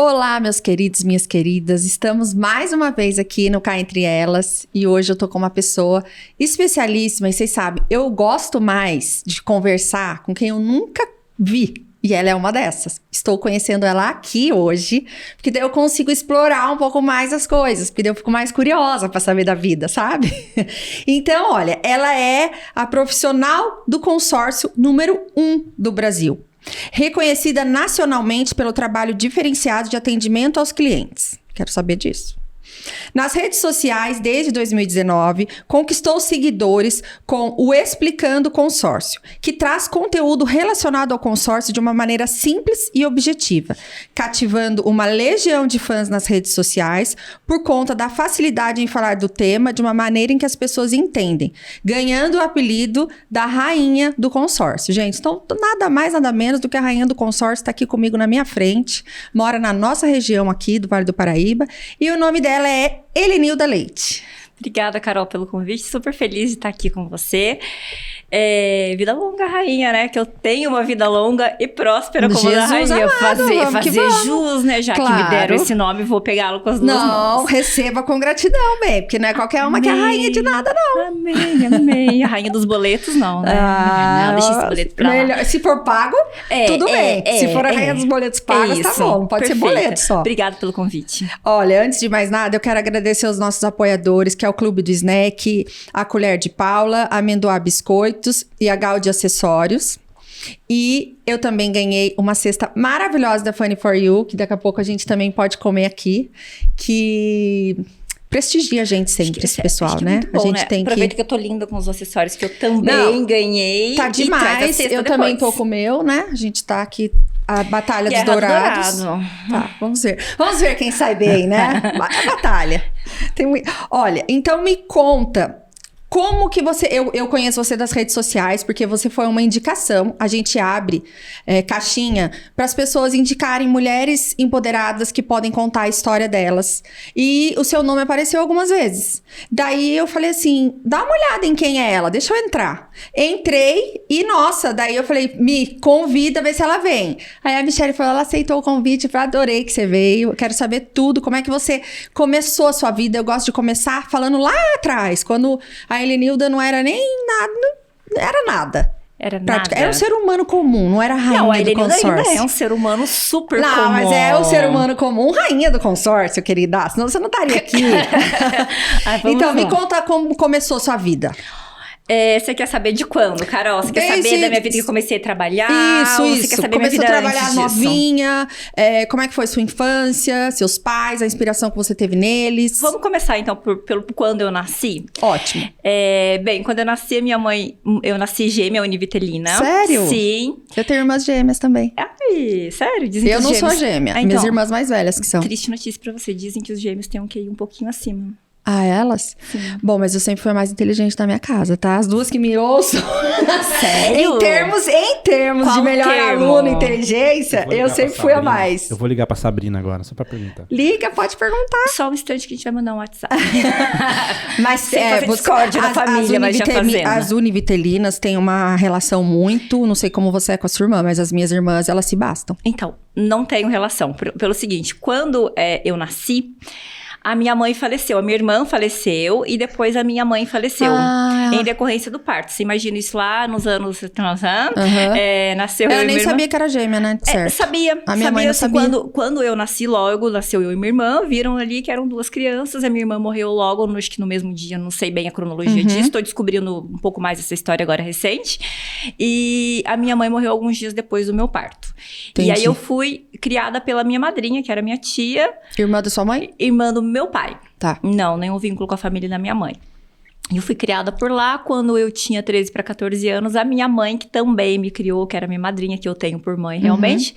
Olá, meus queridos, minhas queridas. Estamos mais uma vez aqui no Cá Entre Elas e hoje eu tô com uma pessoa especialíssima e vocês sabem, eu gosto mais de conversar com quem eu nunca vi. E ela é uma dessas. Estou conhecendo ela aqui hoje, porque daí eu consigo explorar um pouco mais as coisas, porque daí eu fico mais curiosa para saber da vida, sabe? Então, olha, ela é a profissional do consórcio número 1 do Brasil. Reconhecida nacionalmente pelo trabalho diferenciado de atendimento aos clientes. Quero saber disso. Nas redes sociais, desde 2019, conquistou seguidores com o Explicando Consórcio, que traz conteúdo relacionado ao consórcio de uma maneira simples e objetiva, cativando uma legião de fãs nas redes sociais por conta da facilidade em falar do tema de uma maneira em que as pessoas entendem, ganhando o apelido da Rainha do Consórcio. Gente, então nada mais, nada menos do que a Rainha do Consórcio está aqui comigo na minha frente, mora na nossa região aqui do Vale do Paraíba, e o nome dela é Helenilda Leite. Obrigada, Carol, pelo convite. Super feliz de estar aqui com você. Vida longa, rainha, né? Que eu tenho uma vida longa e próspera como a rainha. Amado, fazer jus, né? Já claro. Que me deram esse nome, vou pegá-lo com as duas mãos. Não, receba com gratidão, bem, porque não é qualquer uma que é rainha de nada, não. Amém, amém. A rainha dos boletos, não, né? Não, deixa esse boleto pra lá. Se for pago, tudo bem. Se for a rainha dos boletos pagos, tá bom. Pode ser boleto só. Obrigada pelo convite. Olha, antes de mais nada, eu quero agradecer aos nossos apoiadores, que é o Clube do Snack, a Colher de Paula, a Amendoá Biscoitos e a Gaudi Acessórios. E eu também ganhei uma cesta maravilhosa da Funny For You, que daqui a pouco a gente também pode comer aqui, que prestigia a gente sempre, esse pessoal, né? Bom, a gente né? tem Aproveita que eu tô linda com os acessórios que eu também ganhei. Tá demais, eu depois. Também tô com o meu, né? A gente tá aqui, a Batalha dos Dourados. Tá, vamos ver. Vamos ver quem sai bem, né? A batalha. Olha, então me conta... Como que você... Eu conheço você das redes sociais, porque você foi uma indicação. A gente abre caixinha para as pessoas indicarem mulheres empoderadas que podem contar a história delas. E o seu nome apareceu algumas vezes. Daí eu falei assim, dá uma olhada em quem é ela, deixa eu entrar. Entrei e, nossa, daí eu falei, me convida, vê se ela vem. Aí a Michelle falou, ela aceitou o convite, eu adorei que você veio, eu quero saber tudo, como é que você começou a sua vida. Eu gosto de começar falando lá atrás, quando a Helenilda não era nem nada, não era nada. Era nada. Era um ser humano comum, não era rainha do consórcio. Não, a Helenilda é um ser humano super comum. Não, mas é um ser humano comum, rainha do consórcio, querida. Senão você não estaria aqui. Então, me conta como começou a sua vida. Você quer saber de quando, Carol? Você quer saber da minha vida que eu comecei a trabalhar? Isso. Você quer saber Começou minha vida a trabalhar antes novinha. Como é que foi sua infância, seus pais, a inspiração que você teve neles? Vamos começar, então, pelo quando eu nasci? Ótimo. Bem, quando eu nasci, minha mãe... Eu nasci gêmea univitelina. Sério? Sim. Eu tenho irmãs gêmeas também. Ai, sério? Dizem que eu os não gêmeos... sou gêmea. Então, minhas irmãs mais velhas que são. Triste notícia pra você. Dizem que os gêmeos têm um QI um pouquinho acima. Ah, elas? Sim. Bom, mas eu sempre fui a mais inteligente da minha casa, tá? As duas que me ouçam. Sério? Em termos Qual de melhor termo? aluno, inteligência, eu sempre fui a mais. Eu vou ligar pra Sabrina agora, só pra perguntar. Liga, pode perguntar. Só um instante que a gente vai mandar um WhatsApp. Mas Sem fazer discórdia da família, mas já fazendo. As univitelinas têm uma relação muito... Não sei como você é com a sua irmã, mas as minhas irmãs, elas se bastam. Então, não tenho relação. Pelo seguinte, quando eu nasci... A minha mãe faleceu, a minha irmã faleceu e depois a minha mãe faleceu em decorrência do parto. Você imagina isso lá nos anos... nasceu eu nem sabia que era gêmea, né? Certo. Sabia. A minha mãe não sabia. Quando eu nasci, logo nasceu eu e minha irmã, viram ali que eram duas crianças. A minha irmã morreu logo, acho que no mesmo dia, não sei bem a cronologia disso. Estou descobrindo um pouco mais essa história agora recente. E a minha mãe morreu alguns dias depois do meu parto. Entendi. E aí eu fui criada pela minha madrinha, que era minha tia. Irmã da sua mãe? Irmã do meu pai. Tá. Não, nenhum vínculo com a família da minha mãe. Eu fui criada por lá. Quando eu tinha 13 para 14 anos, a minha mãe, que também me criou, que era minha madrinha, que eu tenho por mãe realmente,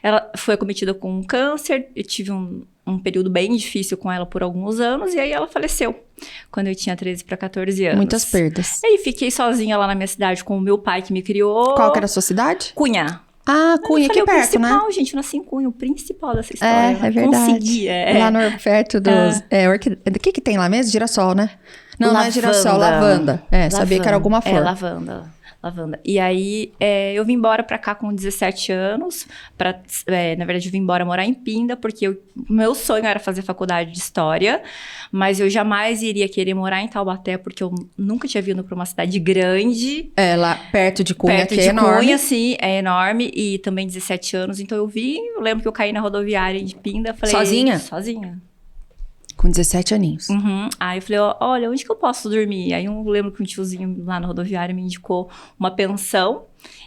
ela foi acometida com um câncer. Eu tive um período bem difícil com ela por alguns anos, e aí ela faleceu quando eu tinha 13 para 14 anos. Muitas perdas. E aí fiquei sozinha lá na minha cidade com o meu pai, que me criou. Qual que era a sua cidade? Cunha. Ah, Cunha, aqui perto, né? O principal, gente, eu nasci em Cunha, o principal dessa história. É verdade. Consegui, Lá perto dos... O que tem lá mesmo? Girassol, né? Não, não é girassol, lavanda. Sabia que era alguma flor. Lavanda. Lavanda. E aí, eu vim embora pra cá com 17 anos. Na verdade, eu vim embora morar em Pinda, porque o meu sonho era fazer faculdade de História. Mas eu jamais iria querer morar em Taubaté, porque eu nunca tinha vindo pra uma cidade grande. Lá perto de Cunha, Perto que de é enorme. Cunha, sim, é enorme. E também 17 anos. Então, eu lembro que eu caí na rodoviária de Pinda. Falei, Sozinha? Sozinha. Com 17 aninhos. Uhum. Aí eu falei, olha, onde que eu posso dormir? Aí eu lembro que um tiozinho lá na rodoviária me indicou uma pensão.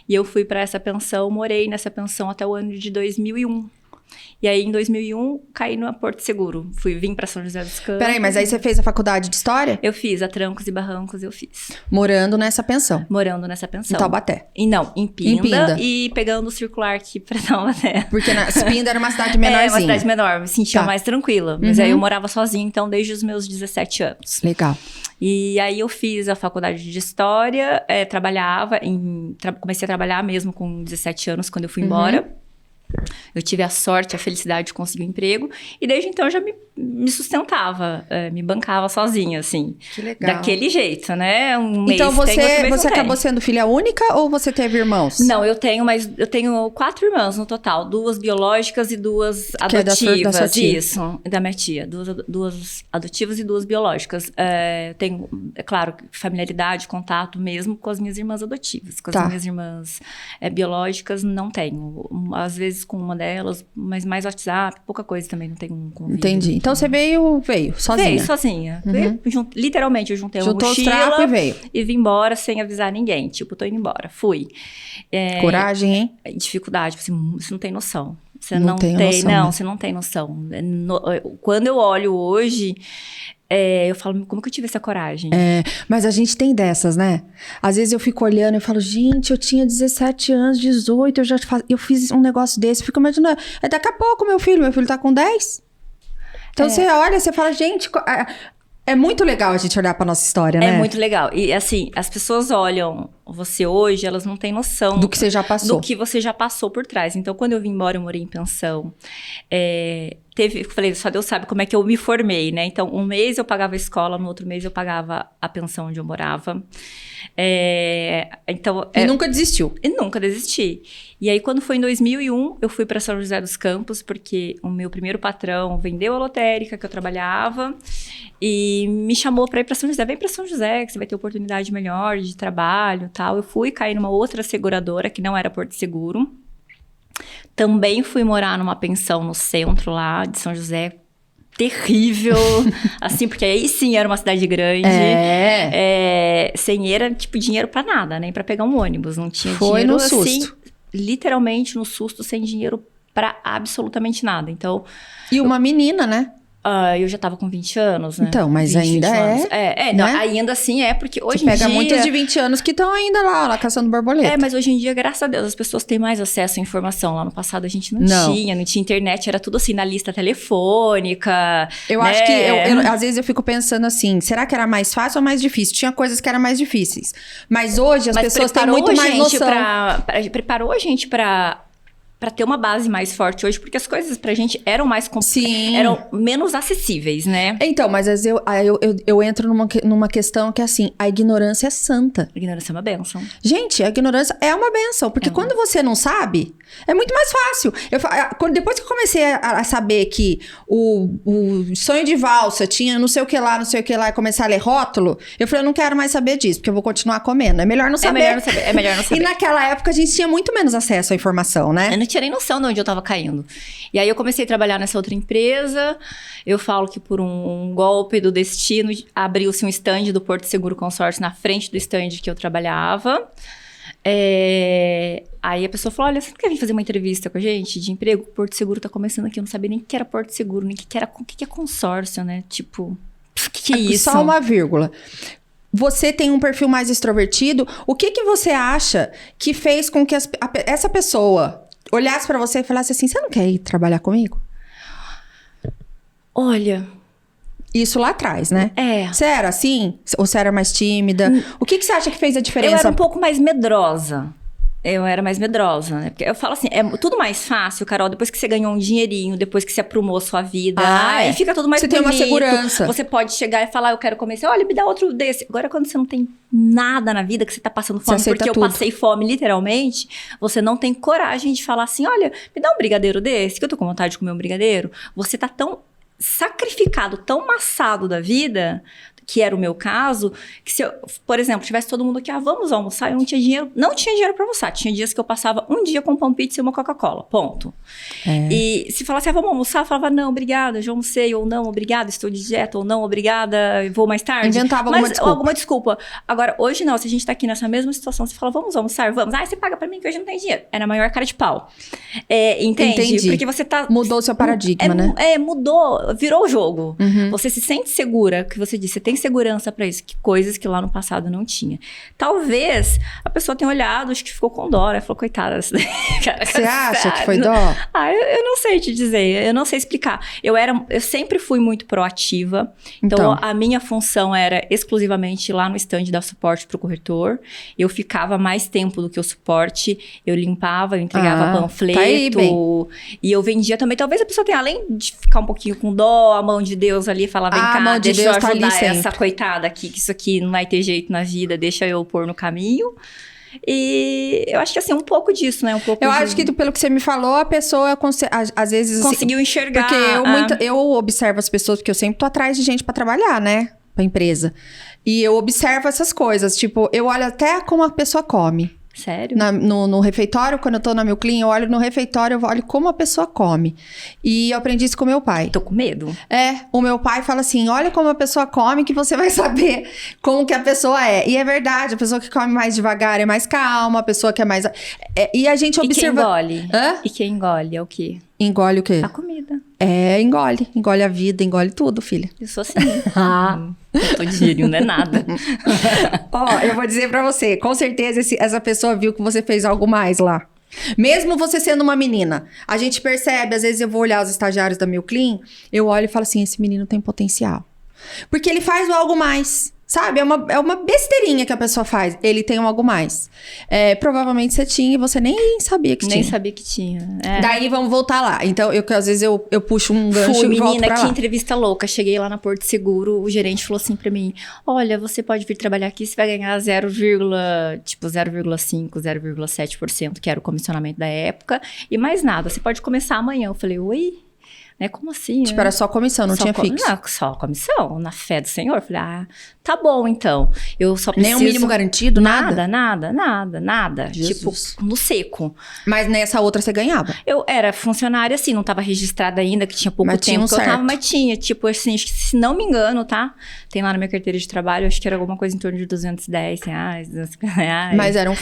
E eu fui pra essa pensão, morei nessa pensão até o ano de 2001. E aí, em 2001, caí no Porto Seguro. Vim pra São José dos Campos. Peraí, mas aí você fez a faculdade de História? Eu fiz, a trancos e barrancos eu fiz. Morando nessa pensão. Morando nessa pensão. Em Taubaté. E não, em Pinda. Em Pinda. E pegando o circular aqui pra Taubaté. Porque Pinda era uma cidade menorzinha. Uma cidade menor, me sentia Tá. mais tranquila. Mas aí eu morava sozinha, então, desde os meus 17 anos. Legal. E aí eu fiz a faculdade de História, trabalhava, comecei a trabalhar mesmo com 17 anos, quando eu fui embora. Eu tive a sorte, a felicidade de conseguir um emprego. E desde então eu já me sustentava, me bancava sozinha, assim. Que legal. Daquele jeito, né? Então você você acabou sendo filha única ou você teve irmãos? Não, eu tenho 4 irmãs no total. 2 biológicas e 2 Que é da adotivas. sua tia. Isso, da minha tia. 2 adotivas e 2 biológicas. Tenho, é claro, familiaridade, contato mesmo com as minhas irmãs adotivas. Com as minhas irmãs biológicas, não tenho. Às vezes com uma delas, mas mais WhatsApp, pouca coisa também, não tenho um convívio. Entendi. Então você veio sozinha? Veio sozinha. Literalmente, eu juntei Juntou uma os trapos mochila e veio. e vim embora sem avisar ninguém. Tipo, tô indo embora. Fui. Coragem, hein? Dificuldade, você não tem noção. Você Não tenho noção, né? você não tem noção. Quando eu olho hoje, eu falo, como que eu tive essa coragem? Mas a gente tem dessas, né? Às vezes eu fico olhando e falo, gente, eu tinha 17 anos, 18, eu fiz um negócio desse. Fico imaginando, daqui a pouco meu filho tá com 10. Então você olha, você fala, gente, é muito legal a gente olhar pra nossa história, né? É muito legal. E assim, as pessoas olham você hoje, elas não têm noção do que você já passou. Do que você já passou por trás. Então, quando eu vim embora, eu morei em pensão. Eu falei, só Deus sabe como é que eu me formei, né? Então, um mês eu pagava a escola, no outro mês eu pagava a pensão onde eu morava. E nunca desistiu? E nunca desisti. E aí, quando foi em 2001, eu fui para São José dos Campos, porque o meu primeiro patrão vendeu a lotérica que eu trabalhava e me chamou para ir para São José. Vem para São José, que você vai ter oportunidade melhor de trabalho e tal. Eu fui cair numa outra seguradora, que não era Porto Seguro. Também fui morar numa pensão no centro lá de São José. Terrível, assim, porque aí sim era uma cidade grande. Sem dinheiro pra nada, nem pra pegar um ônibus. Não tinha Foi dinheiro, no susto. assim, literalmente no susto, sem dinheiro pra absolutamente nada. Então... E uma menina, né? Eu já tava com 20 anos, né? Então, mas 20, ainda 21 anos. Não, né? ainda assim porque hoje Você em pega dia... muitas de 20 anos que estão ainda lá caçando borboleta. Mas hoje em dia, graças a Deus, as pessoas têm mais acesso à informação. Lá no passado a gente não tinha internet, era tudo assim na lista telefônica. Eu acho que, às vezes eu fico pensando assim, será que era mais fácil ou mais difícil? Tinha coisas que eram mais difíceis. Mas hoje as pessoas têm muito mais noção. Preparou a gente pra ter uma base mais forte hoje, porque as coisas pra gente eram mais eram menos acessíveis, né? Então, mas às vezes eu entro numa questão que é assim, a ignorância é santa. A ignorância é uma bênção. Gente, a ignorância é uma bênção, porque quando você não sabe, é muito mais fácil. Depois que eu comecei a saber que o sonho de valsa tinha não sei o que lá, e começar a ler rótulo, eu falei, eu não quero mais saber disso, porque eu vou continuar comendo. É melhor não saber. É melhor não saber. E naquela época a gente tinha muito menos acesso à informação, né? Eu não tinha nem noção de onde eu tava caindo. E aí eu comecei a trabalhar nessa outra empresa. Eu falo que por um golpe do destino, abriu-se um stand do Porto Seguro Consórcio na frente do stand que eu trabalhava. Aí a pessoa falou, olha, você não quer vir fazer uma entrevista com a gente de emprego? O Porto Seguro tá começando aqui, eu não sabia nem o que era Porto Seguro, nem o que é consórcio, né? Tipo, o que é isso? Só uma vírgula. Você tem um perfil mais extrovertido. O que você acha que fez com que essa pessoa olhasse pra você e falasse assim, você não quer ir trabalhar comigo? Olha... Isso lá atrás, né? Você era assim? Ou você era mais tímida? O que você acha que fez a diferença? Eu era um pouco mais medrosa. Eu era mais medrosa, né? Porque eu falo assim, é tudo mais fácil, Carol, depois que você ganhou um dinheirinho, depois que você aprumou a sua vida, aí fica tudo mais você bonito. Tem uma segurança. Você pode chegar e falar, eu quero comer. Olha, me dá outro desse. Agora, quando você não tem nada na vida, que você tá passando fome, porque eu passei fome, literalmente, você não tem coragem de falar assim, olha, me dá um brigadeiro desse, que eu tô com vontade de comer um brigadeiro. Você tá tão sacrificado, tão maçado da vida, que era o meu caso, que se eu, por exemplo, tivesse todo mundo aqui, vamos almoçar, eu não tinha dinheiro pra almoçar. Tinha dias que eu passava um dia com pão, pizza e uma Coca-Cola, ponto. E se falasse, vamos almoçar, eu falava, não, obrigada, já almocei, ou não, obrigada, estou de dieta, ou não, obrigada, vou mais tarde. Inventava alguma desculpa. Agora, hoje não, se a gente tá aqui nessa mesma situação, você fala, vamos almoçar, vamos. Você paga pra mim que hoje não tem dinheiro. Era a maior cara de pau. Entende? Entendi. Porque você tá... Mudou o seu paradigma, né? Mudou, virou o jogo. Você se sente segura, que você disse, você tem segurança pra isso, que coisas que lá no passado não tinha. Talvez a pessoa tenha olhado, acho que ficou com dó, né? Falou, coitada dessa daí. Cara, você acha que foi dó? Eu não sei te dizer, eu não sei explicar. Eu sempre fui muito proativa, então a minha função era exclusivamente lá no stand dar suporte pro corretor. Eu ficava mais tempo do que o suporte, eu limpava, eu entregava panfleto, tá aí, e eu vendia também. Talvez a pessoa tenha, além de ficar um pouquinho com dó, a mão de Deus ali, falar, vem cá, deixa eu ajudar essa coitada aqui, que isso aqui não vai ter jeito na vida, deixa eu pôr no caminho. E eu acho que assim, um pouco disso, né? Eu acho que pelo que você me falou, a pessoa às vezes... conseguiu enxergar. Porque eu observo as pessoas, porque eu sempre tô atrás de gente pra trabalhar, né? Pra empresa. E eu observo essas coisas, tipo, eu olho até como a pessoa come. Sério? No refeitório, quando eu tô na Meu Clean, eu olho no refeitório, eu olho como a pessoa come. E eu aprendi isso com meu pai. Tô com medo. O meu pai fala assim, olha como a pessoa come que você vai saber como que a pessoa é. E é verdade, a pessoa que come mais devagar é mais calma, a pessoa que é mais... e a gente observa... E quem engole? E quem engole é o quê? Engole o quê? A comida. Engole. Engole a vida, engole tudo, filha. Eu sou assim. Eu tô de gírio, não é nada. Eu vou dizer pra você, com certeza essa pessoa viu que você fez algo mais lá. Mesmo você sendo uma menina, a gente percebe, às vezes eu vou olhar os estagiários da Meu Clean, eu olho e falo assim, esse menino tem potencial. Porque ele faz algo mais, sabe? É uma besteirinha que a pessoa faz. Ele tem algo mais. Provavelmente você tinha e você nem sabia que tinha. Nem sabia que tinha. Daí vamos voltar lá. Então, às vezes eu puxo um gancho e volto pra lá. Que entrevista louca. Cheguei lá na Porto Seguro, o gerente falou assim pra mim, olha, você pode vir trabalhar aqui, você vai ganhar 0,5, 0,7%, que era o comissionamento da época, e mais nada, você pode começar amanhã. Eu falei, oi? Né? Como assim? Tipo, era só comissão, não tinha fixo? Não, só comissão, na fé do Senhor. Eu falei, tá bom, então. Eu só preciso... Nem um mínimo garantido, nada? Nada. Jesus. Tipo, no seco. Mas nessa outra você ganhava? Eu era funcionária, assim, não tava registrada ainda, que tinha pouco tempo tinha que eu tava, mas tinha. Tipo, assim, acho que, se não me engano, tá? Tem lá na minha carteira de trabalho, acho que era alguma coisa em torno de R$210, R$250. Mas era um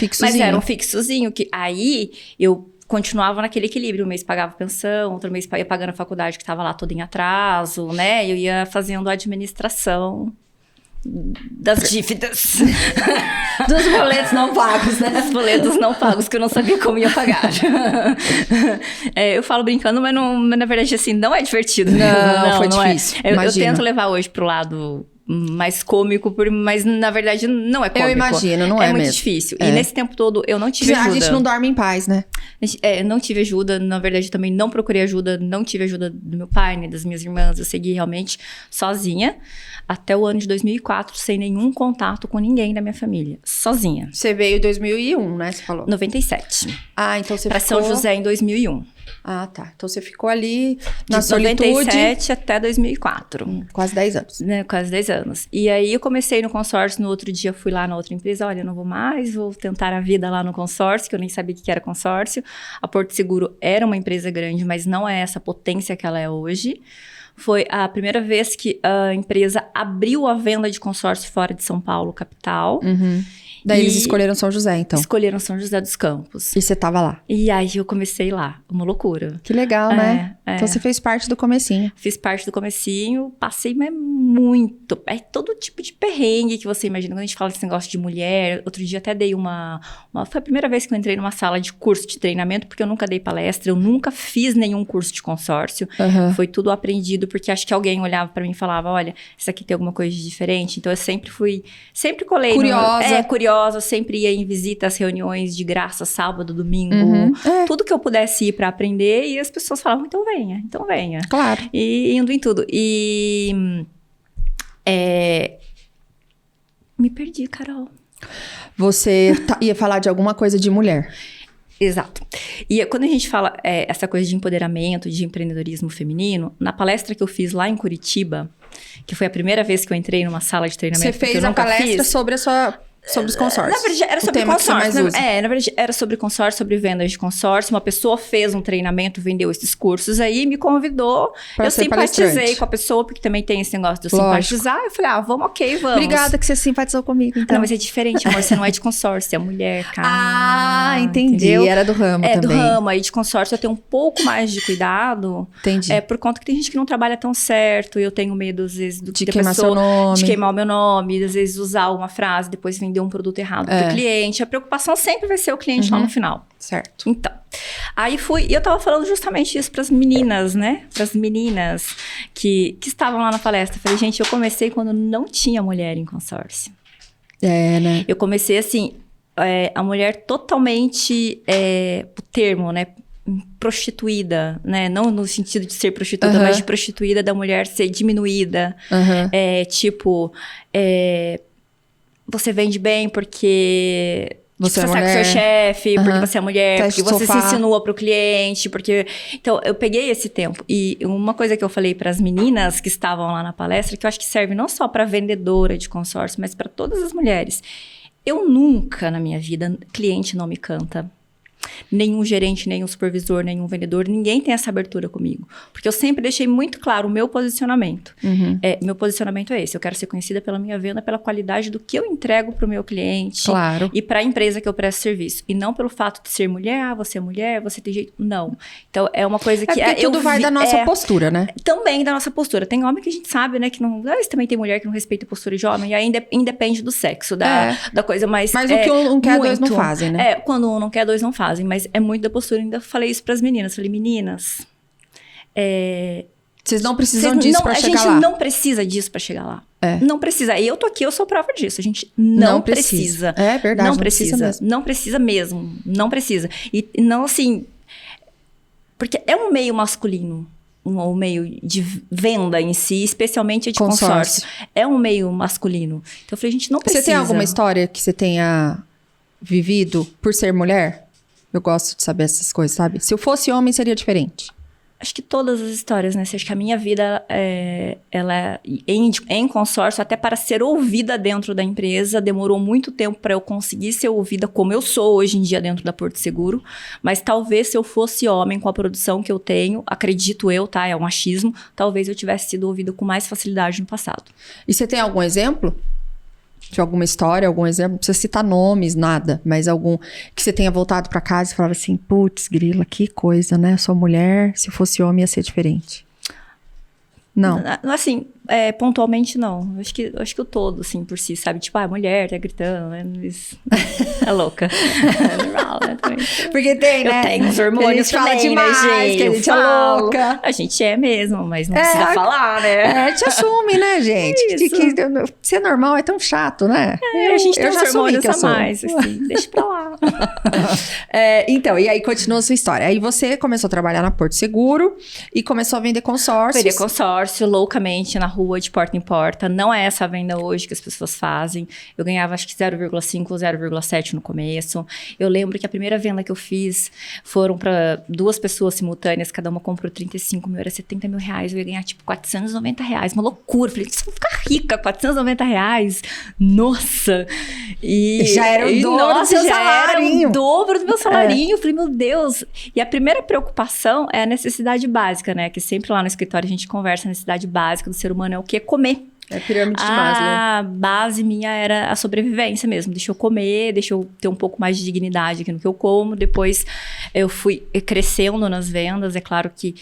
fixozinho. Que aí eu continuava naquele equilíbrio. Um mês pagava pensão, outro mês ia pagando a faculdade que estava lá toda em atraso, né? Eu ia fazendo a administração das dívidas. Dos boletos não pagos, né? Dos boletos não pagos, que eu não sabia como ia pagar. Eu falo brincando, mas na verdade, assim, não é divertido. Não foi difícil. Eu tento levar hoje pro lado mais cômico, mas na verdade não é cômico. Eu imagino, não é mesmo. É muito difícil. E nesse tempo todo eu não tive ajuda. A gente não dorme em paz, né? Não tive ajuda, na verdade também não procurei ajuda, não tive ajuda do meu pai, nem das minhas irmãs. Eu segui realmente sozinha até o ano de 2004, sem nenhum contato com ninguém da minha família. Sozinha. Você veio em 2001, né? Você falou? 97. Então você pra ficou... São José em 2001. Tá. Então você ficou ali na solitude. 97 até 2004. Quase 10 anos. Né, quase 10 anos. E aí eu comecei no consórcio, no outro dia fui lá na outra empresa, olha, não vou mais, vou tentar a vida lá no consórcio, que eu nem sabia o que era consórcio. A Porto Seguro era uma empresa grande, mas não é essa potência que ela é hoje. Foi a primeira vez que a empresa abriu a venda de consórcio fora de São Paulo, capital. Daí eles escolheram São José, então. Escolheram São José dos Campos. E você tava lá. E aí eu comecei lá, uma loucura. Que legal, né? Então você fez parte do comecinho. Fiz parte do comecinho, passei mas muito. É todo tipo de perrengue que você imagina. Quando a gente fala desse negócio de mulher, outro dia até dei foi a primeira vez que eu entrei numa sala de curso de treinamento, porque eu nunca dei palestra, eu nunca fiz nenhum curso de consórcio. Foi tudo aprendido, porque acho que alguém olhava pra mim e falava, olha, isso aqui tem alguma coisa de diferente. Então eu sempre colei. Curiosa. Curiosa, eu sempre ia em visitas, reuniões de graça, sábado, domingo. Tudo que eu pudesse ir pra aprender, e as pessoas falavam, então venha. Claro. E indo em tudo. Me perdi, Carol. Você ia falar de alguma coisa de mulher. Exato. E quando a gente fala essa coisa de empoderamento, de empreendedorismo feminino, na palestra que eu fiz lá em Curitiba, que foi a primeira vez que eu entrei numa sala de treinamento. Você fez a palestra sobre os consórcios. Na verdade, era sobre consórcio. Na verdade, era sobre consórcio, sobre vendas de consórcio. Uma pessoa fez um treinamento, vendeu esses cursos aí, me convidou. Eu simpatizei com a pessoa, porque também tem esse negócio de eu simpatizar. Eu falei, vamos. Obrigada que você simpatizou comigo, então. Não, mas é diferente, amor. Você não é de consórcio, você é mulher, cara. Entendi. Entendeu? Era do ramo também. É do ramo. Aí de consórcio eu tenho um pouco mais de cuidado. Entendi. Por conta que tem gente que não trabalha tão certo. E eu tenho medo, às vezes, de queimar seu nome. De queimar o meu nome. Às vezes usar uma frase, depois vender um produto errado pro cliente. A preocupação sempre vai ser o cliente lá no final. Certo. Então, aí fui... E eu tava falando justamente isso pras meninas, né? Pras meninas que estavam lá na palestra. Falei, gente, eu comecei quando não tinha mulher em consórcio. Né? Eu comecei assim... a mulher totalmente... o termo, né? Prostituída, né? Não no sentido de ser prostituta, mas de prostituída da mulher ser diminuída. Você vende bem porque você é mulher, seu chefe, porque você é mulher, porque você se insinua pro cliente, porque... Então, eu peguei esse tempo. E uma coisa que eu falei para as meninas que estavam lá na palestra, que eu acho que serve não só para vendedora de consórcio, mas para todas as mulheres. Eu nunca, na minha vida, cliente não me canta. Nenhum gerente, nenhum supervisor, nenhum vendedor, ninguém tem essa abertura comigo. Porque eu sempre deixei muito claro o meu posicionamento. Meu posicionamento é esse. Eu quero ser conhecida pela minha venda, pela qualidade do que eu entrego pro meu cliente. Claro. E pra empresa que eu presto serviço. E não pelo fato de ser mulher, você é mulher, você tem jeito. Não. Então, é uma coisa que... Porque tudo vai da nossa postura, né? Também da nossa postura. Tem homem que a gente sabe, né, que não... também tem mulher que não respeita a postura de homem. E aí independe do sexo, da coisa mais... Mas o que um quer, dois não fazem, né? Quando um não quer, dois não fazem. Mas é muito da postura. Ainda falei isso pras meninas. Falei, meninas... Vocês não precisam disso pra chegar lá. A gente não precisa disso pra chegar lá. Não precisa. E eu tô aqui, eu sou prova disso. A gente não precisa. É verdade. Não precisa mesmo. Não precisa mesmo. Não precisa. E não assim... Porque é um meio masculino. Um meio de venda em si, especialmente de consórcio. É um meio masculino. Então eu falei, a gente não precisa. Você tem alguma história que você tenha vivido por ser mulher? Eu gosto de saber essas coisas, sabe? Se eu fosse homem, seria diferente. Acho que todas as histórias, né? Acho que a minha vida, ela em consórcio, até para ser ouvida dentro da empresa, demorou muito tempo para eu conseguir ser ouvida como eu sou hoje em dia dentro da Porto Seguro. Mas talvez se eu fosse homem com a produção que eu tenho, acredito eu, tá? É um achismo, talvez eu tivesse sido ouvida com mais facilidade no passado. E você tem algum exemplo? De alguma história, algum exemplo? Não precisa citar nomes, nada. Mas algum que você tenha voltado pra casa e falava assim, putz, grila, que coisa, né? Eu sou mulher, se fosse homem ia ser diferente. Não. Assim, pontualmente não. Acho que o todo, assim, por si, sabe? Tipo, a mulher tá gritando, né? Isso é louca. É normal, né? Também. Porque tem, né? Eu tenho uns hormônios que a gente fala demais, né, gente? Que a gente é louca. A gente é mesmo, mas não precisa falar, né? Te assume, né, gente? Que ser normal é tão chato, né? A gente tem uns hormônios a sou. mais, assim. Deixa pra lá. Então, e aí continua a sua história. Aí você começou a trabalhar na Porto Seguro e começou a vender consórcios. Vender consórcio loucamente na rua, de porta em porta. Não é essa a venda hoje que as pessoas fazem. Eu ganhava acho que 0,5 ou 0,7 no começo. Eu lembro que a primeira venda que eu fiz foram para 2 pessoas simultâneas, cada uma comprou 35 mil, era 70 mil reais. Eu ia ganhar tipo 490 reais, uma loucura. Falei, você vai ficar rica, 490 reais. Nossa! E já era o dobro do seu salarinho. Era o dobro do meu salarinho. Eu falei, meu Deus! E a primeira preocupação é a necessidade básica, né? Que sempre lá no escritório a gente conversa, a necessidade básica do ser humano é o quê? Comer. É a pirâmide de Maslow. A base minha era a sobrevivência mesmo. Deixa eu comer, deixa eu ter um pouco mais de dignidade aqui no que eu como. Depois eu fui crescendo nas vendas. É claro que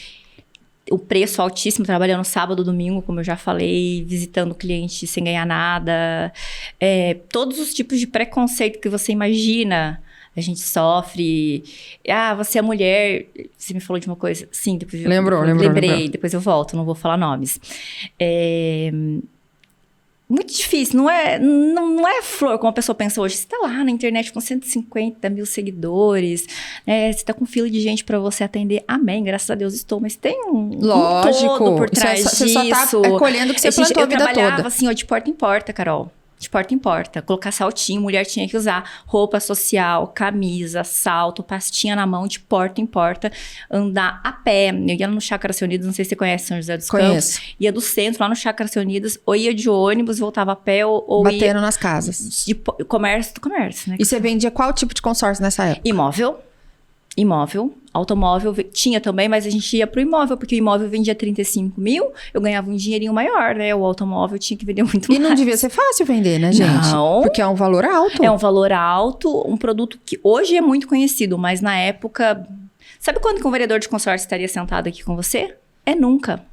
o preço altíssimo, trabalhando sábado, domingo, como eu já falei, visitando cliente sem ganhar nada. Todos os tipos de preconceito que você imagina, a gente sofre. Você é mulher. Você me falou de uma coisa. Sim, depois lembrei. Depois eu volto, não vou falar nomes. Muito difícil, não é flor como a pessoa pensa hoje. Você tá lá na internet com 150 mil seguidores, você tá com fila de gente pra você atender. Amém, graças a Deus estou, mas tem um todo por trás disso. Você só tá colhendo o que você plantou a vida toda. Eu trabalhava assim, de porta em porta, Carol. De porta em porta, colocar saltinho, mulher tinha que usar roupa social, camisa, salto, pastinha na mão, de porta em porta, andar a pé. Eu ia no Chácara Unidas, não sei se você conhece São José dos Campos. Ia do centro, lá no Chácara Unidas, ou ia de ônibus, voltava a pé, ou batendo ia nas casas. De comércio, né? E você vendia qual tipo de consórcio nessa época? Imóvel, automóvel tinha também, mas a gente ia pro imóvel, porque o imóvel vendia 35 mil, eu ganhava um dinheirinho maior, né? O automóvel tinha que vender muito mais. E não devia ser fácil vender, né, gente? Não. Porque é um valor alto. É um valor alto, um produto que hoje é muito conhecido, mas na época... Sabe quando que um vereador de consórcio estaria sentado aqui com você? Nunca.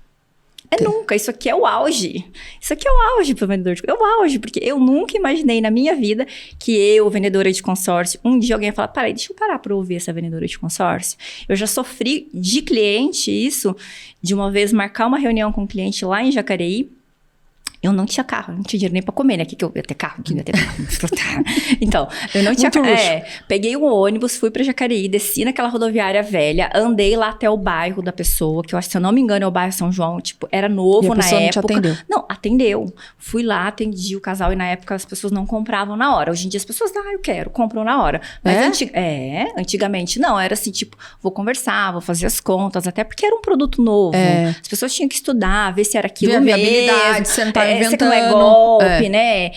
Nunca. Isso aqui é o auge. Isso aqui é o auge para o vendedor de consórcio. É o auge, porque eu nunca imaginei na minha vida que eu, vendedora de consórcio, um dia alguém ia falar, deixa eu parar para ouvir essa vendedora de consórcio. Eu já sofri de cliente isso, de uma vez marcar uma reunião com um cliente lá em Jacareí. Eu não tinha carro, não tinha dinheiro nem pra comer, né? Que eu ia ter carro, que eu ia ter carro. Então, eu não tinha carro. Peguei um ônibus, fui pra Jacareí, desci naquela rodoviária velha, andei lá até o bairro da pessoa, que eu acho, se eu não me engano, é o bairro São João, era novo na época. Não te atendeu? Não, atendeu. Fui lá, atendi o casal e na época as pessoas não compravam na hora. Hoje em dia as pessoas, eu quero, compram na hora. Mas antigamente não, era assim, vou conversar, vou fazer as contas, até porque era um produto novo. As pessoas tinham que estudar, ver se era aquilo mesmo. Viabilidade, você não tá inventando. Você não é golpe, né?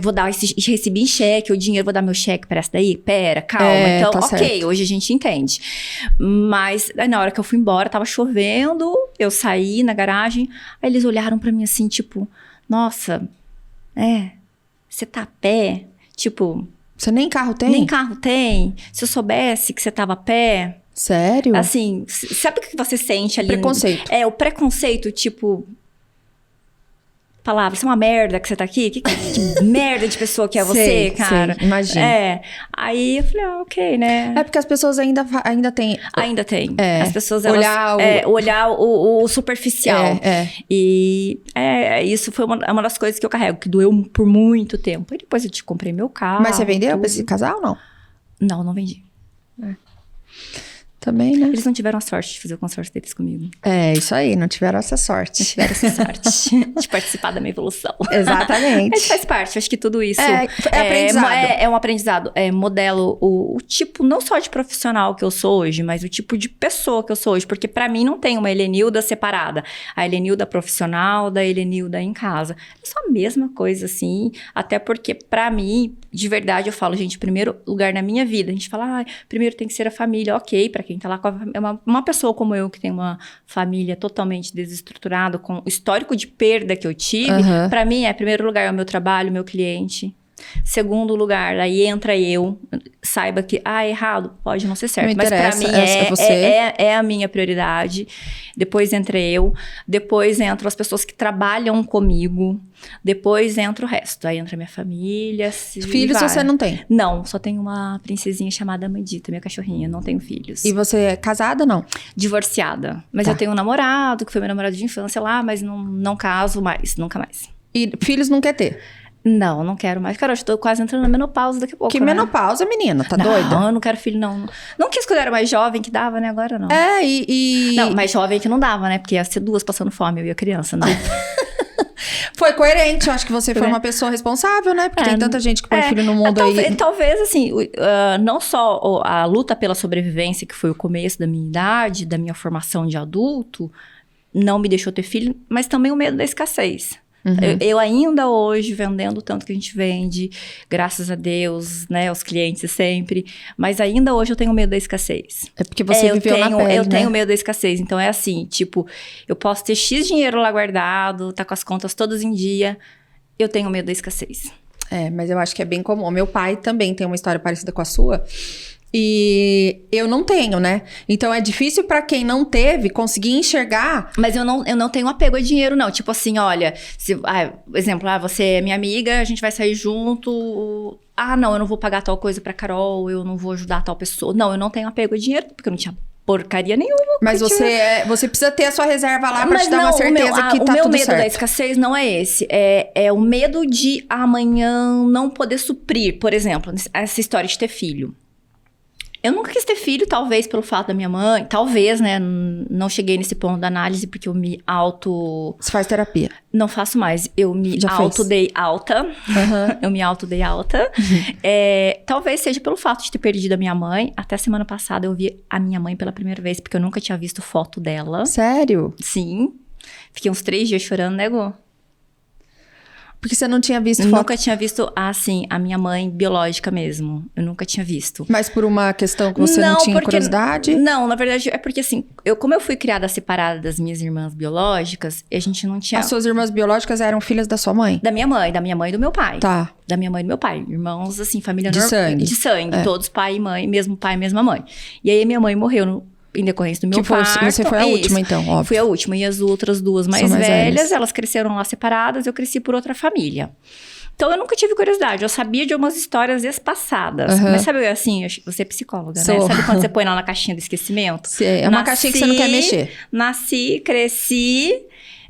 Vou dar recebi em cheque, o dinheiro, vou dar meu cheque para essa daí? Pera, calma. Então, tá ok, certo. Hoje a gente entende. Mas aí, na hora que eu fui embora, tava chovendo, eu saí na garagem, aí eles olharam para mim assim, nossa, você tá a pé? Você nem carro tem? Nem carro tem. Se eu soubesse que você tava a pé... Sério? Assim, sabe o que você sente ali? Preconceito. O preconceito, palavra, você é uma merda que você tá aqui? Que merda de pessoa que é você, cara? Sei, imagina. Aí eu falei, ok, né? É porque as pessoas ainda têm... Ainda tem. As pessoas, olhar o superficial. E isso foi uma das coisas que eu carrego, que doeu por muito tempo. E depois eu comprei meu carro. Mas você vendeu pra esse casal, não? Não vendi. Também, né? Eles não tiveram a sorte de fazer o consórcio deles comigo. Isso aí, não tiveram essa sorte. Não tiveram essa sorte de participar da minha evolução. Exatamente. Mas faz parte, acho que tudo isso... aprendizado. É um aprendizado. Modelo o tipo, não só de profissional que eu sou hoje, mas o tipo de pessoa que eu sou hoje. Porque pra mim não tem uma Helenilda separada. A Helenilda profissional da Helenilda em casa. É só a mesma coisa, assim. Até porque pra mim, de verdade, eu falo, gente, primeiro lugar na minha vida. A gente fala, primeiro tem que ser a família. Ok, pra quem tá lá com uma pessoa como eu, que tem uma família totalmente desestruturada, com o histórico de perda que eu tive, pra mim, primeiro lugar é o meu trabalho, o meu cliente. Segundo lugar, aí entra eu, saiba que, errado, pode não ser certo, mas pra mim é a minha prioridade. Depois entra eu, depois entram as pessoas que trabalham comigo, depois entra o resto. Aí entra minha família. Filhos você não tem? Não, só tenho uma princesinha chamada Amandita, minha cachorrinha, não tenho filhos. E você é casada, não? Divorciada. Mas eu tenho um namorado, que foi meu namorado de infância lá, mas não caso mais, nunca mais. E filhos não quer ter? Não quero mais. Cara, eu tô quase entrando na menopausa daqui a pouco, Que menopausa, menina? Tá doida? Não, eu não quero filho, não. Não quis quando eu era mais jovem, que dava, né? Agora não. Não, mais jovem que não dava, né? Porque ia ser duas passando fome, eu ia criança, não. Foi coerente, eu acho que você foi uma pessoa responsável, né? Porque tem tanta gente que põe filho no mundo aí. Talvez, assim, não só a luta pela sobrevivência, que foi o começo da minha idade, da minha formação de adulto, não me deixou ter filho, mas também o medo da escassez. Eu ainda hoje, vendendo tanto que a gente vende, graças a Deus, né, aos clientes sempre, mas ainda hoje eu tenho medo da escassez. É porque você viveu na pele, Eu tenho medo da escassez, então é assim, eu posso ter X dinheiro lá guardado, tá com as contas todas em dia, eu tenho medo da escassez. Mas eu acho que é bem comum. Meu pai também tem uma história parecida com a sua. E eu não tenho, né? Então é difícil pra quem não teve conseguir enxergar. Mas eu não tenho apego a dinheiro, não. Tipo assim, olha, exemplo, você é minha amiga, a gente vai sair junto. Não, eu não vou pagar tal coisa pra Carol, eu não vou ajudar tal pessoa. Não, eu não tenho apego a dinheiro, porque eu não tinha porcaria nenhuma. Mas você precisa ter a sua reserva lá pra te dar uma certeza que tá tudo certo. O meu medo da escassez não é esse. É o medo de amanhã não poder suprir. Por exemplo, essa história de ter filho. Eu nunca quis ter filho, talvez pelo fato da minha mãe. Talvez, né? Não cheguei nesse ponto da análise porque eu me Você faz terapia? Não faço mais. Eu me autodei alta. Uhum. Eu me autodei alta. Talvez seja pelo fato de ter perdido a minha mãe. Até semana passada eu vi a minha mãe pela primeira vez, porque eu nunca tinha visto foto dela. Sério? Sim. Fiquei uns 3 dias chorando, né, Gu? Porque você não tinha visto foto? Nunca tinha visto, assim, a minha mãe biológica mesmo. Eu nunca tinha visto. Mas por uma questão que você não tinha curiosidade? Não, na verdade, é porque assim, como eu fui criada separada das minhas irmãs biológicas, a gente não tinha... As suas irmãs biológicas eram filhas da sua mãe? Da minha mãe e do meu pai. Tá. Da minha mãe e do meu pai. Irmãos, assim, família de sangue. De sangue, todos pai e mãe, mesmo pai, mesma mãe. E aí minha mãe morreu em decorrência do meu parto. Você foi a última, então, óbvio. Fui a última. E as outras duas mais velhas, elas cresceram lá separadas, eu cresci por outra família. Então, eu nunca tive curiosidade. Eu sabia de algumas histórias passadas. Mas sabe, assim, você é psicóloga, né? Sabe quando você põe lá na caixinha do esquecimento? É uma caixinha que você não quer mexer.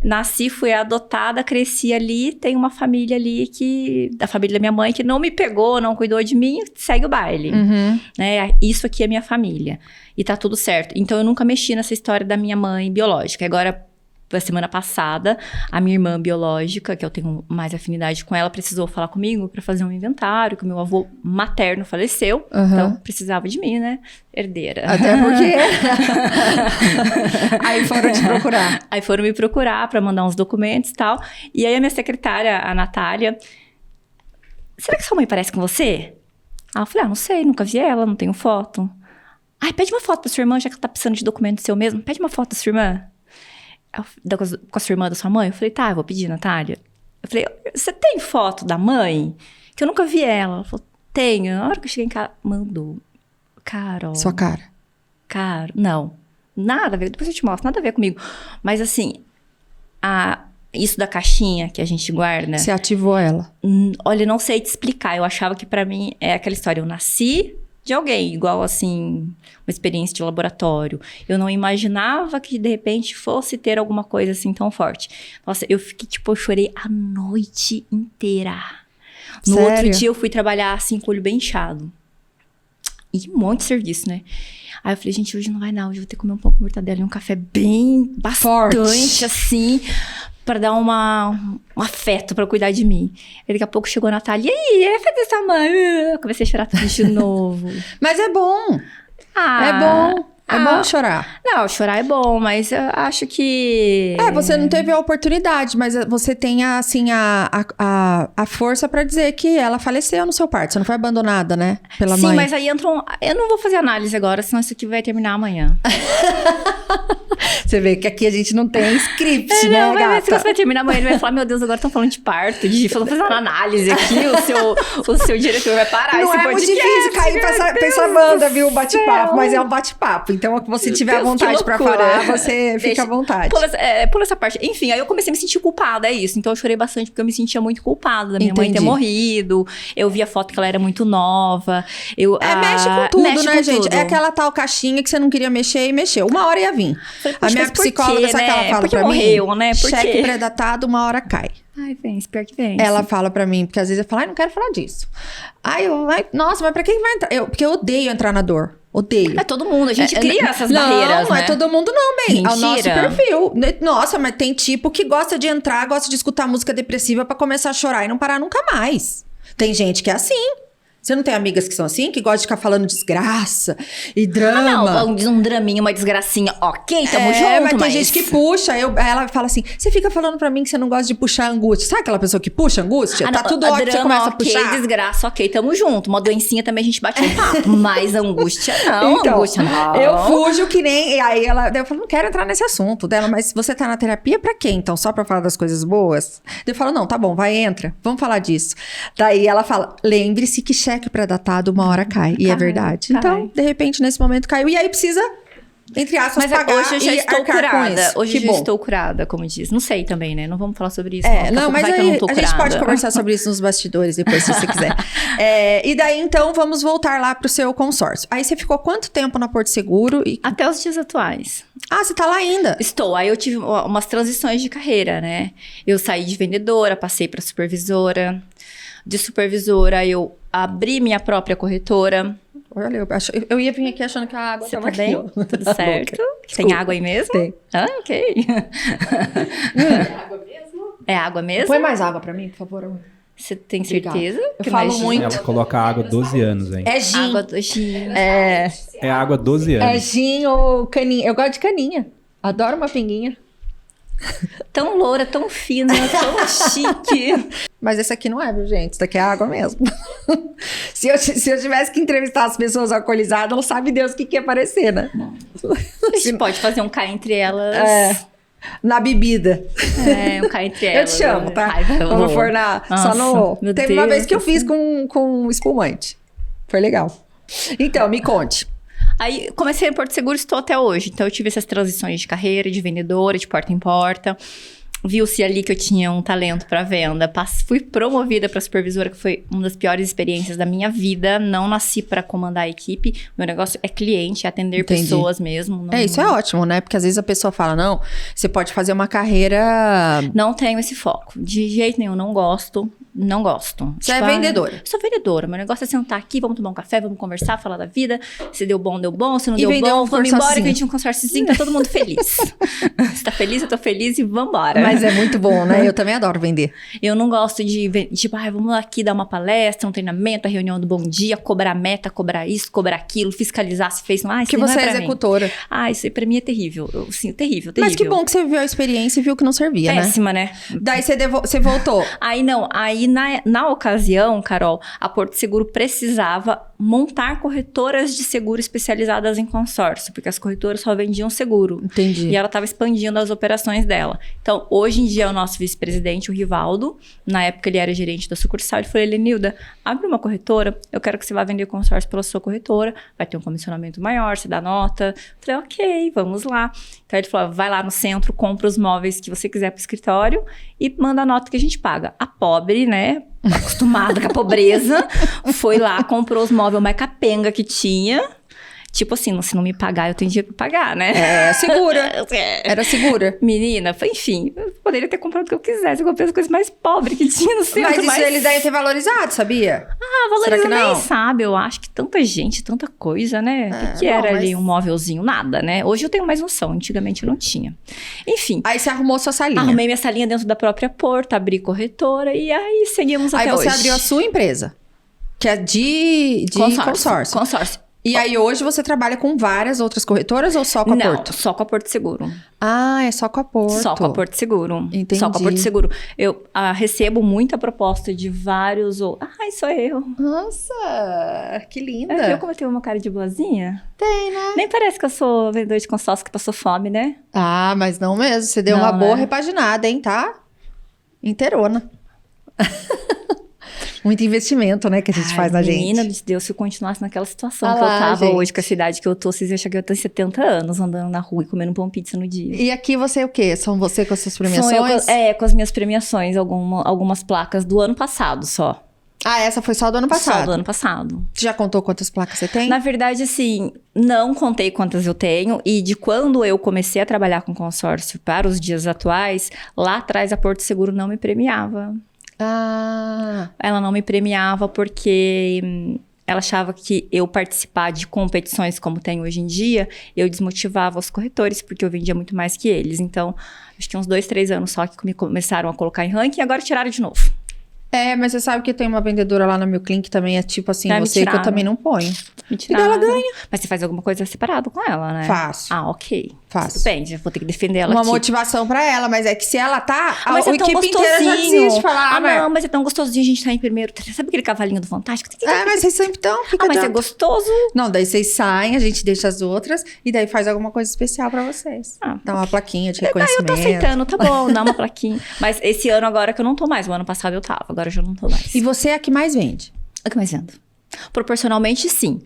Nasci, fui adotada, cresci ali. Tem uma família ali da família da minha mãe que não me pegou, não cuidou de mim, segue o baile. Uhum. Né? Isso aqui é minha família. E tá tudo certo. Então, eu nunca mexi nessa história da minha mãe biológica. Agora, a semana passada, a minha irmã biológica, que eu tenho mais afinidade com ela, precisou falar comigo para fazer um inventário, que o meu avô materno faleceu. Então, precisava de mim, né? Herdeira. Até porque... Aí foram te procurar. Aí foram me procurar para mandar uns documentos e tal. E aí a minha secretária, a Natália... Será que sua mãe parece com você? Eu falei, não sei, nunca vi ela, não tenho foto. Pede uma foto pra sua irmã, já que ela tá precisando de documento seu mesmo. Pede uma foto da sua irmã. Com a sua irmã da sua mãe? Eu falei, tá, eu vou pedir, Natália. Eu falei, você tem foto da mãe? Que eu nunca vi ela. Ela falou, tenho. Na hora que eu cheguei em casa, mandou. Carol. Sua cara? Cara, não. Nada a ver, depois eu te mostro, nada a ver comigo. Mas assim, isso da caixinha que a gente guarda... Você ativou ela? Olha, eu não sei te explicar. Eu achava que pra mim é aquela história, eu nasci de alguém, igual assim, uma experiência de laboratório. Eu não imaginava que de repente fosse ter alguma coisa assim tão forte. Nossa, eu fiquei, eu chorei a noite inteira. No outro dia eu fui trabalhar assim, com o olho bem inchado. E um monte de serviço, né? Aí eu falei, gente, hoje não vai não, hoje eu vou ter que comer um pouco de mortadela e um café bem bastante, forte, assim, pra dar um afeto, pra cuidar de mim. Aí daqui a pouco chegou a Natália, e aí, fazer essa mãe? Eu comecei a chorar tudo de novo. Mas é bom. É bom. É bom chorar. Não, chorar é bom, mas eu acho que... você não teve a oportunidade, mas você tem, assim, a força pra dizer que ela faleceu no seu parto. Você não foi abandonada, né? Pela mãe. Sim, mas aí entra Eu não vou fazer análise agora, senão isso aqui vai terminar amanhã. Você vê que aqui a gente não tem script, né, gata? Se você vai terminar amanhã, ele vai falar, meu Deus, agora estão falando de parto, eu tô fazendo análise aqui, o seu diretor vai parar não esse podcast. Não é muito difícil cair pra essa banda, viu, o bate-papo, mas é um bate-papo. Então, se você tiver vontade pra falar, você fica à vontade. Pula essa parte. Enfim, aí eu comecei a me sentir culpada, é isso. Então, eu chorei bastante, porque eu me sentia muito culpada da minha mãe ter morrido. Eu vi a foto que ela era muito nova. Mexe com tudo, né, gente? É aquela tal caixinha que você não queria mexer e mexeu. Uma hora ia vir. A minha psicóloga, sabe o que ela fala pra morreu, mim? Né? Cheque pré-datado, uma hora cai. Vem, pior que vem. Ela fala pra mim, porque às vezes eu falo, não quero falar disso. Nossa, mas pra quem vai entrar? Porque eu odeio entrar na dor. Odeio. É todo mundo, a gente cria essas barreiras, não né? É todo mundo não, bem. Mentira. É o nosso perfil. Nossa, mas tem tipo que gosta de entrar, gosta de escutar música depressiva pra começar a chorar e não parar nunca mais. Tem gente que é assim. Você não tem amigas que são assim? Que gostam de ficar falando desgraça e drama? Um draminha, uma desgracinha. Ok, tamo junto, mas tem gente que puxa. Ela fala assim, você fica falando pra mim que você não gosta de puxar angústia. Sabe aquela pessoa que puxa angústia? Tá tudo ótimo, você começa a puxar. Desgraça, ok, tamo junto. Uma doencinha também a gente bate um papo. Mas angústia não, então, angústia não. Eu fujo que nem... E aí eu falo, não quero entrar nesse assunto dela. Mas você tá na terapia pra quê? Então, só pra falar das coisas boas? Eu falo, não, tá bom, vai, entra. Vamos falar disso. Daí ela fala, lembre-se que cheque cheque pré-datado, uma hora cai. E é Cai, verdade. cai. Então, de repente, nesse momento caiu. E aí precisa, entre aspas, Mas pagar hoje eu já e estou arcar com curada. isso. Hoje Que eu já bom. estou curada, como diz. Não sei também, né? Não vamos falar sobre isso. É, daqui a não, pouco mas vai que eu aí não tô a gente pode curada. conversar sobre isso nos bastidores depois, se você quiser. E daí, então, vamos voltar lá pro seu consórcio. Aí você ficou quanto tempo na Porto Seguro? Até os dias atuais. Ah, você tá lá ainda? Estou. Aí eu tive umas transições de carreira, né? Eu saí de vendedora, passei para supervisora. De supervisora, eu abri minha própria corretora. Olha, eu ia vir aqui achando que a água Você tava tá bem? aqui, ó. Tudo certo? Tem água aí mesmo? Tem. Ah, ok. É água mesmo? Põe mais água pra mim, por favor. Você tem Obrigada. certeza? Eu Que falo não é gin? muito. Ela coloca água 12 anos, hein? É gin. Água do gin. É Água 12 anos. gin ou caninha. Eu gosto de caninha. Adoro uma pinguinha. Tão loura, tão fina, tão chique. Mas esse aqui não é, viu, gente? Isso daqui é água mesmo. se eu tivesse que entrevistar as pessoas alcoolizadas, não sabe Deus o que ia aparecer, né? A gente pode fazer um cá entre elas. Na bebida. Um cá entre Eu elas. te chamo, tá? Ai, vai, Vamos for na... Só Nossa, no... meu Teve uma Deus vez que eu do fiz com espumante. Foi legal. Então, me conte. Aí comecei em Porto Seguro e estou até hoje. Então eu tive essas transições de carreira, de vendedora, de porta em porta. Viu-se ali que eu tinha um talento para venda. Fui promovida para supervisora, que foi uma das piores experiências da minha vida. Não nasci para comandar a equipe. Meu negócio é cliente, é atender Entendi. pessoas mesmo. Não, Isso é ótimo, né? Porque às vezes a pessoa fala, não, você pode fazer uma carreira... Não tenho esse foco. De jeito nenhum, não gosto. Não gosto. Você é vendedora. Sou vendedora. Meu negócio é sentar aqui, vamos tomar um café, vamos conversar, falar da vida. Se deu bom, deu bom. Se não E deu vender bom, um vamos embora, que a consórciozinho. gente tem um consórciozinho, tá todo mundo feliz. Se tá feliz, eu tô feliz e vambora. Mas é muito bom, né? Eu também adoro vender. Eu não gosto de, tipo, vamos aqui dar uma palestra, um treinamento, a reunião do bom dia, cobrar meta, cobrar isso, cobrar aquilo, fiscalizar se fez. Isso Que não você é pra mim. executora. Isso aí pra mim é terrível. Sim, terrível. Mas que bom que você viveu a experiência e viu que não servia, Péssima, né? Daí você voltou. Aí na ocasião, Carol, a Porto Seguro precisava montar corretoras de seguro especializadas em consórcio, porque as corretoras só vendiam seguro. Entendi. E ela estava expandindo as operações dela. Então, hoje em dia, o nosso vice-presidente, o Rivaldo, na época ele era gerente da sucursal, ele falou, Elenilda, abre uma corretora, eu quero que você vá vender consórcio pela sua corretora, vai ter um comissionamento maior, você dá nota. Eu falei, ok, vamos lá. Então, ele falou, vai lá no centro, compra os móveis que você quiser para o escritório e manda a nota que a gente paga. A pobre, né, acostumada com a pobreza, foi lá, comprou os móveis mais capenga que tinha. Tipo assim, se não me pagar, eu tenho dinheiro pra pagar, né? É, segura. Era segura. Menina, enfim, eu poderia ter comprado o que eu quisesse. Eu comprei as coisas mais pobres que tinha no centro. Mas isso eles devem ter valorizado, sabia? Será valoriza que não? nem sabe. Eu acho que tanta gente, tanta coisa, né? O que era bom, ali mas- um móvelzinho? Nada, né? Hoje eu tenho mais noção. Antigamente eu não tinha. Enfim, Aí você arrumou sua salinha. arrumei minha salinha dentro da própria Porta, abri corretora e aí seguimos Aí até você hoje. abriu a sua empresa, que é de consórcio. Consórcio. E aí hoje você trabalha com várias outras corretoras ou só com a Não, Porto? só com a Porto Seguro. Ah, é só com a Porto. Só com a Porto Seguro. Entendi. Só com a Porto Seguro. Eu recebo muita proposta de vários... Ai, sou eu. Nossa, que linda. Viu como eu tenho uma cara de boazinha? Tem, né? Nem parece que eu sou vendedor de consórcio que passou fome, né? Ah, mas não mesmo. Você deu Não, uma boa né? repaginada, hein, tá? Inteirona. Muito investimento, né, que a gente faz na gente. Menina de Deus, se eu continuasse naquela situação Ah que eu lá, tava gente. hoje, com a cidade que eu tô, vocês iam achar que eu tenho 70 anos andando na rua e comendo pão pizza no dia. E aqui você o quê? São você com as suas premiações? São eu com as minhas premiações, algumas placas do ano passado só. Ah, essa foi só do ano passado? Só do ano passado. Você já contou quantas placas você tem? Na verdade, assim, não contei quantas eu tenho. E de quando eu comecei a trabalhar com consórcio para os dias atuais, lá atrás a Porto Seguro não me premiava. Ah, Ela não me premiava porque ela achava que eu participar de competições como tem hoje em dia, eu desmotivava os corretores, porque eu vendia muito mais que eles. Então, acho que uns 2, 3 anos só que me começaram a colocar em ranking e agora tiraram de novo. mas você sabe que tem uma vendedora lá no meu cliente que também é tipo assim, Me você que eu tiraram. também não ponho. Me daí ela ganha. Mas você faz alguma coisa separado com ela, né? Faço. Ah, ok. Faço. Tudo bem, já vou ter que defender ela Uma aqui. motivação pra ela, mas é que se ela tá, a Mas é tão equipe inteira já gostosinho. desiste. Falar, Não, mas é tão gostosinho a gente tá em primeiro. Sabe aquele cavalinho do Fantástico? mas vocês sempre estão, fica mas é adianta. gostoso. Não, daí vocês saem, a gente deixa as outras e daí faz alguma coisa especial pra vocês. Ah. Dá uma plaquinha de Eu reconhecimento. tô aceitando, tá bom, dá uma plaquinha. Mas esse ano agora que eu não tô mais. O ano passado eu tava, agora eu já não tô mais. E você é a que mais vende. O que mais vendo? Proporcionalmente, sim.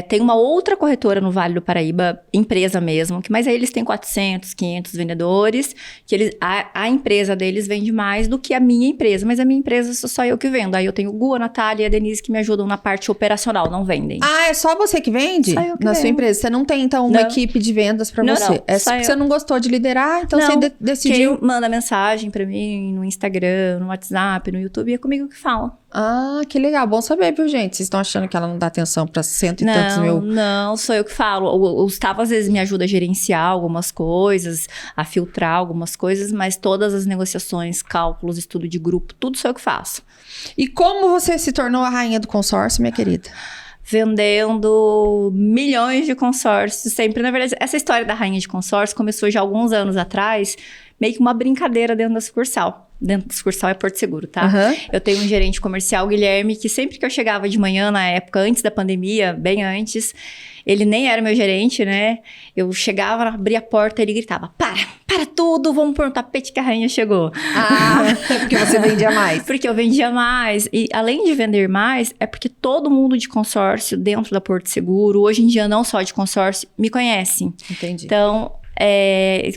Tem uma outra corretora no Vale do Paraíba, empresa mesmo, mas aí eles têm 400, 500 vendedores, que a empresa deles vende mais do que a minha empresa, mas a minha empresa sou só eu que vendo. Aí eu tenho o Gu, a Natália e a Denise que me ajudam na parte operacional, não vendem. É só você que vende Só eu que na vendo. sua empresa? Você não tem, então, uma equipe de vendas pra você? Não, É só porque você não gostou de liderar, então você decidiu... Quem manda mensagem pra mim no Instagram, no WhatsApp, no YouTube, é comigo que fala. Que legal. Bom saber, viu, gente? Vocês estão achando que ela não dá atenção pra cento e tantos mil... Não, sou eu que falo. O Gustavo, às vezes, me ajuda a gerenciar algumas coisas, a filtrar algumas coisas, mas todas as negociações, cálculos, estudo de grupo, tudo sou eu que faço. E como você se tornou a rainha do consórcio, minha querida? Vendendo milhões de consórcios sempre. Na verdade, essa história da rainha de consórcio começou já há alguns anos atrás, meio que uma brincadeira dentro da sucursal. Dentro da sucursal é Porto Seguro, tá? Uhum. Eu tenho um gerente comercial, Guilherme, que sempre que eu chegava de manhã, na época, antes da pandemia, bem antes, ele nem era meu gerente, né? Eu chegava, abria a porta, ele gritava, para tudo, vamos pôr um tapete que a rainha chegou. Porque você vendia mais. Porque eu vendia mais. E além de vender mais, é porque todo mundo de consórcio dentro da Porto Seguro, hoje em dia não só de consórcio, me conhece. Entendi. Então,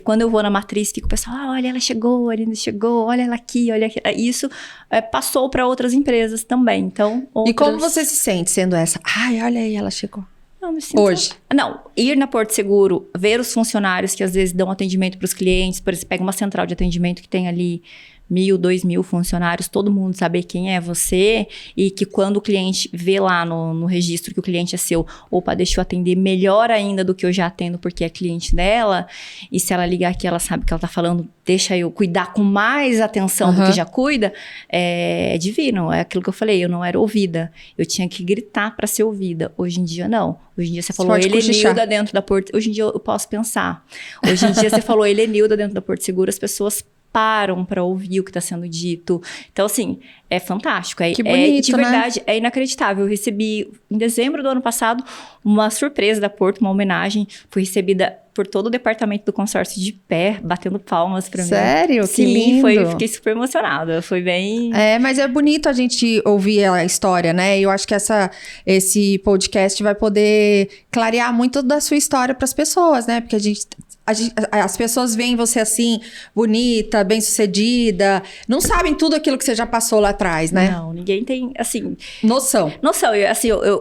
quando eu vou na matriz, fica o pessoal, olha, ela chegou, olha ela aqui, olha aqui. Isso passou para outras empresas também. Então, E como você se sente sendo essa? Olha aí, ela chegou. Não, me sinto... Hoje? Não, ir na Porto Seguro, ver os funcionários que às vezes dão atendimento para os clientes, por exemplo, pega uma central de atendimento que tem ali 1.000, 2.000 funcionários, todo mundo saber quem é você e que quando o cliente vê lá no registro que o cliente é seu, opa, deixa eu atender melhor ainda do que eu já atendo porque é cliente dela, e se ela ligar aqui ela sabe que ela tá falando, deixa eu cuidar com mais atenção do que já cuida, é divino, é aquilo que eu falei, eu não era ouvida, eu tinha que gritar para ser ouvida, hoje em dia não, hoje em dia você falou Helenilda dentro da Porto, hoje em dia eu posso pensar, hoje em dia você falou Helenilda dentro da Porto Seguro, as pessoas param para ouvir o que está sendo dito. Então, assim, é fantástico. Que bonito, de verdade, né? É inacreditável. Eu recebi, em dezembro do ano passado, uma surpresa da Porto, uma homenagem. Fui recebida por todo o departamento do consórcio de pé, batendo palmas para mim. Sério? Sim, que lindo. Fiquei super emocionada. Foi bem... Mas é bonito a gente ouvir a história, né? E eu acho que esse podcast vai poder clarear muito da sua história para as pessoas, né? Porque as pessoas veem você assim, bonita, bem-sucedida, não sabem tudo aquilo que você já passou lá atrás, né? Não, ninguém tem, assim... Noção.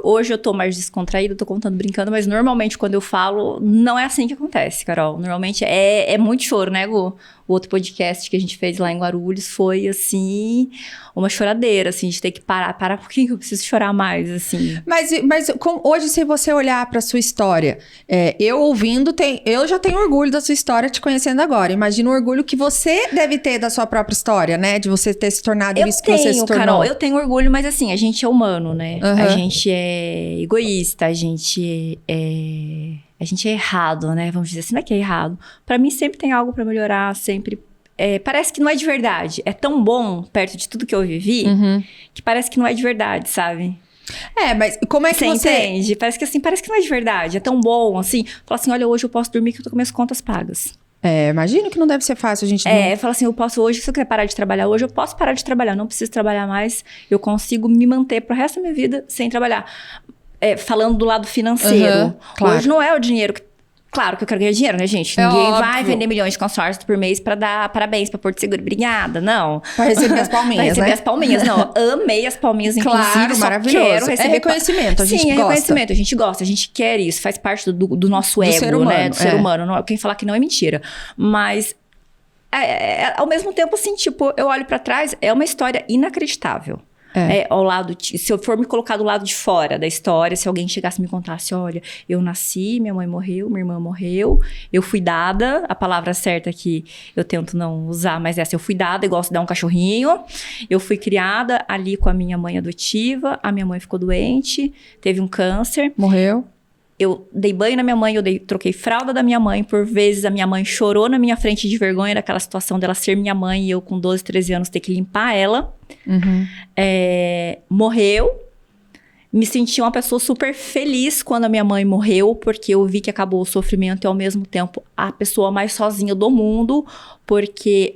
Hoje eu tô mais descontraída, tô contando brincando, mas normalmente quando eu falo, não é assim que acontece, Carol. Normalmente é muito choro, né, Gu? O outro podcast que a gente fez lá em Guarulhos foi, assim, uma choradeira, assim, de ter que parar um pouquinho, que eu preciso chorar mais, assim. Mas hoje, se você olhar pra sua história, eu ouvindo, eu já tenho orgulho da sua história te conhecendo agora. Imagina o orgulho que você deve ter da sua própria história, né? De você ter se tornado isso que você se tornou. Carol, eu tenho orgulho, mas assim, a gente é humano, né? Uhum. A gente é egoísta, a gente é errado, né? Vamos dizer assim, não é que é errado. Pra mim, sempre tem algo pra melhorar, sempre... parece que não é de verdade. É tão bom, perto de tudo que eu vivi, que parece que não é de verdade, sabe? Mas como é que você... entende? Parece que não é de verdade. É tão bom, assim. Fala assim, olha, hoje eu posso dormir que eu tô com minhas contas pagas. Imagino que não deve ser fácil a gente... Fala assim, eu posso hoje, se eu quiser parar de trabalhar hoje, eu posso parar de trabalhar. Não preciso trabalhar mais. Eu consigo me manter pro resto da minha vida sem trabalhar. Falando do lado financeiro. Claro. Hoje não é o dinheiro que... Claro que eu quero ganhar dinheiro, né, gente? Ninguém vai vender milhões de consórcios por mês pra dar parabéns pra Porto Seguro. Obrigada, não. Pra receber as palminhas, pra receber as palminhas, não. Amei as palminhas, inclusive. Claro, maravilhoso. Quero receber reconhecimento, a gente gosta. Sim, reconhecimento, a gente gosta. A gente quer isso, faz parte do nosso ego, ser humano, né? Do ser humano. Não, quem falar que não é mentira. Mas, ao mesmo tempo, assim, tipo, eu olho pra trás, é uma história inacreditável. Ao lado se eu for me colocar do lado de fora da história, se alguém chegasse e me contasse, olha, eu nasci, minha mãe morreu, minha irmã morreu, eu fui dada, a palavra certa que eu tento não usar, mas eu fui dada, eu gosto de dar um cachorrinho, eu fui criada ali com a minha mãe adotiva, a minha mãe ficou doente, teve um câncer. Morreu. Eu dei banho na minha mãe, troquei fralda da minha mãe. Por vezes, a minha mãe chorou na minha frente de vergonha daquela situação dela ser minha mãe e eu, com 12, 13 anos, ter que limpar ela. Morreu. Me senti uma pessoa super feliz quando a minha mãe morreu, porque eu vi que acabou o sofrimento e, ao mesmo tempo, a pessoa mais sozinha do mundo, porque...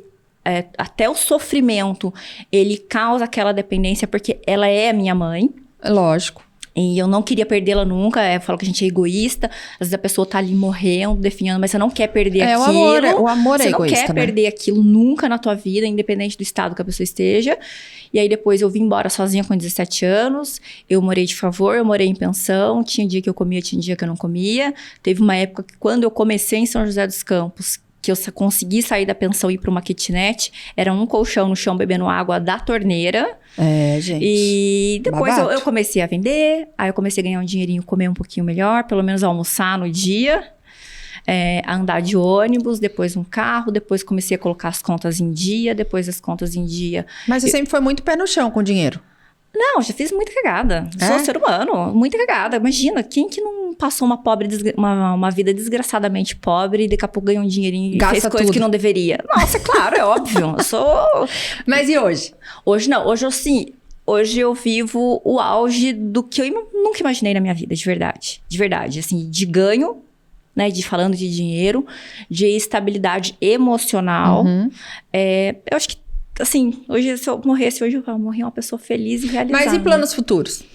até o sofrimento, ele causa aquela dependência, porque ela é a minha mãe. Lógico. E eu não queria perdê-la nunca. Eu falo que a gente é egoísta. Às vezes a pessoa tá ali morrendo, definhando, mas você não quer perder aquilo. O amor é egoísta, Você não quer perder aquilo nunca na tua vida, independente do estado que a pessoa esteja. E aí depois eu vim embora sozinha com 17 anos. Eu morei de favor, eu morei em pensão. Tinha dia que eu comia, tinha dia que eu não comia. Teve uma época que quando eu comecei em São José dos Campos, que eu consegui sair da pensão e ir para uma kitnet, era um colchão no chão bebendo água da torneira. Gente. E depois eu comecei a vender, aí eu comecei a ganhar um dinheirinho, comer um pouquinho melhor, pelo menos almoçar no dia, a andar de ônibus, depois um carro, depois comecei a colocar as contas em dia, depois as contas em dia. Mas você sempre foi muito pé no chão com dinheiro? Não, já fiz muita cagada. Sou ser humano, muita cagada. Imagina, quem que não passou uma vida desgraçadamente pobre e daqui a pouco ganhou um dinheirinho e fez coisa que não deveria? Nossa, claro, é óbvio. Eu sou... Mas e hoje? Hoje não, hoje eu vivo o auge do que eu nunca imaginei na minha vida, de verdade. De verdade, assim, de ganho, né, falando de dinheiro, de estabilidade emocional. Eu acho que assim, hoje, se eu morresse hoje, eu morri uma pessoa feliz e realizada. Mas e planos futuros?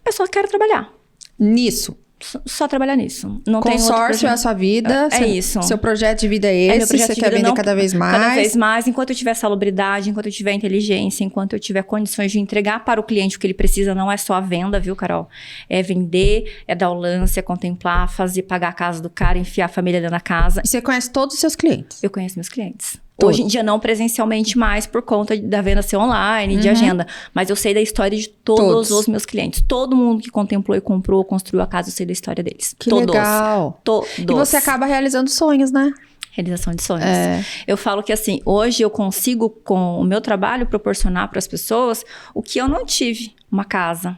Eu só quero trabalhar. Nisso? Só trabalhar nisso. Não consórcio é a sua vida. Isso. Seu projeto de vida é esse. Você quer vender cada vez mais. Cada vez mais. Enquanto eu tiver salubridade, enquanto eu tiver inteligência, enquanto eu tiver condições de entregar para o cliente o que ele precisa, não é só a venda, viu, Carol? É vender, é dar o lance, é contemplar, pagar a casa do cara, enfiar a família dentro da casa. E você conhece todos os seus clientes? Eu conheço meus clientes. Hoje em dia, não presencialmente mais, por conta da venda ser online, de agenda. Mas eu sei da história de todos os meus clientes. Todo mundo que contemplou e comprou, construiu a casa, eu sei da história deles. Que legal. Todos. E você acaba realizando sonhos, né? Realização de sonhos. Eu falo que assim, hoje eu consigo, com o meu trabalho, proporcionar para as pessoas o que eu não tive. Uma casa.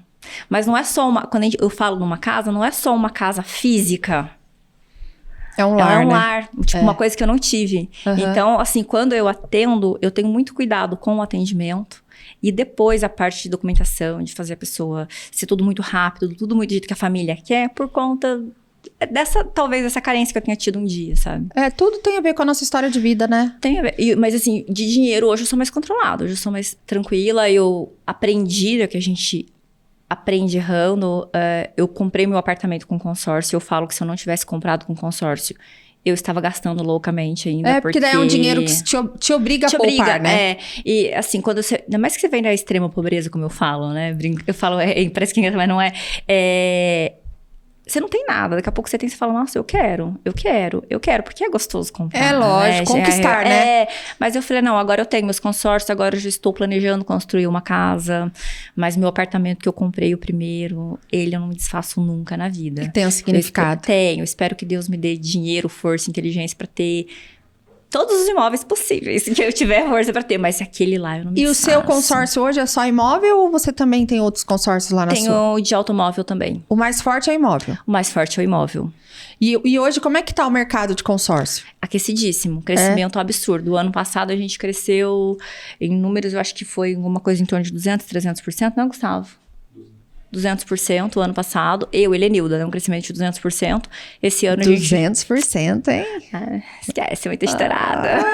Mas não é só quando eu falo numa casa, não é só uma casa física. É um lar, É um lar, tipo, uma coisa que eu não tive. Então, assim, quando eu atendo, eu tenho muito cuidado com o atendimento. E depois a parte de documentação, de fazer a pessoa ser tudo muito rápido, tudo muito do jeito que a família quer, por conta talvez essa carência que eu tenha tido um dia, sabe? Tudo tem a ver com a nossa história de vida, né? Tem a ver. Mas assim, de dinheiro, hoje eu sou mais controlada, hoje eu sou mais tranquila. Eu aprendi, que a gente aprende errando. Eu comprei meu apartamento com consórcio. Eu falo que se eu não tivesse comprado com consórcio, eu estava gastando loucamente ainda. Porque daí é um dinheiro que te obriga a poupar, né? E assim, quando você... Ainda mais que você vem da extrema pobreza, como eu falo, né? Eu falo, parece que engraçado, mas não é. Você não tem nada. Daqui a pouco você fala, nossa, eu quero. Porque é gostoso comprar. É lógico, conquistar, né? Mas eu falei, não, agora eu tenho meus consórcios, agora eu já estou planejando construir uma casa. Mas meu apartamento que eu comprei, o primeiro, ele eu não me desfaço nunca na vida. E tem um significado. Eu espero que Deus me dê dinheiro, força, inteligência para ter todos os imóveis possíveis que eu tiver força para ter, mas aquele lá eu não me desfaço. E o seu consórcio hoje é só imóvel ou você também tem outros consórcios lá na sua? Tenho de automóvel também. O mais forte é imóvel? O mais forte é o imóvel. E hoje, como é que tá o mercado de consórcio? Aquecidíssimo. Crescimento absurdo. O ano passado a gente cresceu em números, eu acho que foi alguma coisa em torno de 200%, 300%, não, Gustavo? 200% o ano passado. Helenilda, né? Um crescimento de 200%. Esse ano 200%, hein? Esquece, muito estourada.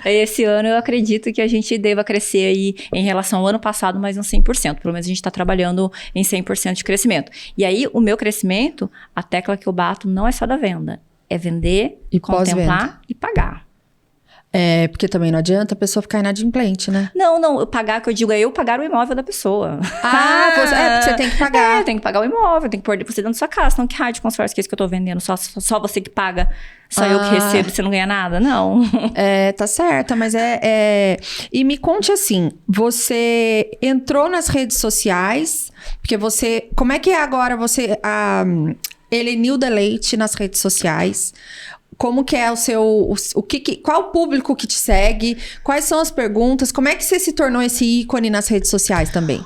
Esse ano eu acredito que a gente deva crescer aí em relação ao ano passado, mais uns 100%. Pelo menos a gente está trabalhando em 100% de crescimento. E aí, o meu crescimento, a tecla que eu bato não é só da venda. É vender, e contemplar e pagar. Porque também não adianta a pessoa ficar inadimplente, né? Não, eu pagar, que eu digo, é eu pagar o imóvel da pessoa. Porque você tem que pagar. Tem que pagar o imóvel, tem que pôr você dentro da sua casa. Não que raio de consórcio que é isso que eu tô vendendo, só você que paga, só eu que recebo, você não ganha nada, não. Tá certa, mas E me conte assim, você entrou nas redes sociais, porque você... Como é que é agora você... Helenilda Leite nas redes sociais... Como que é o seu... qual o público que te segue? Quais são as perguntas? Como é que você se tornou esse ícone nas redes sociais também?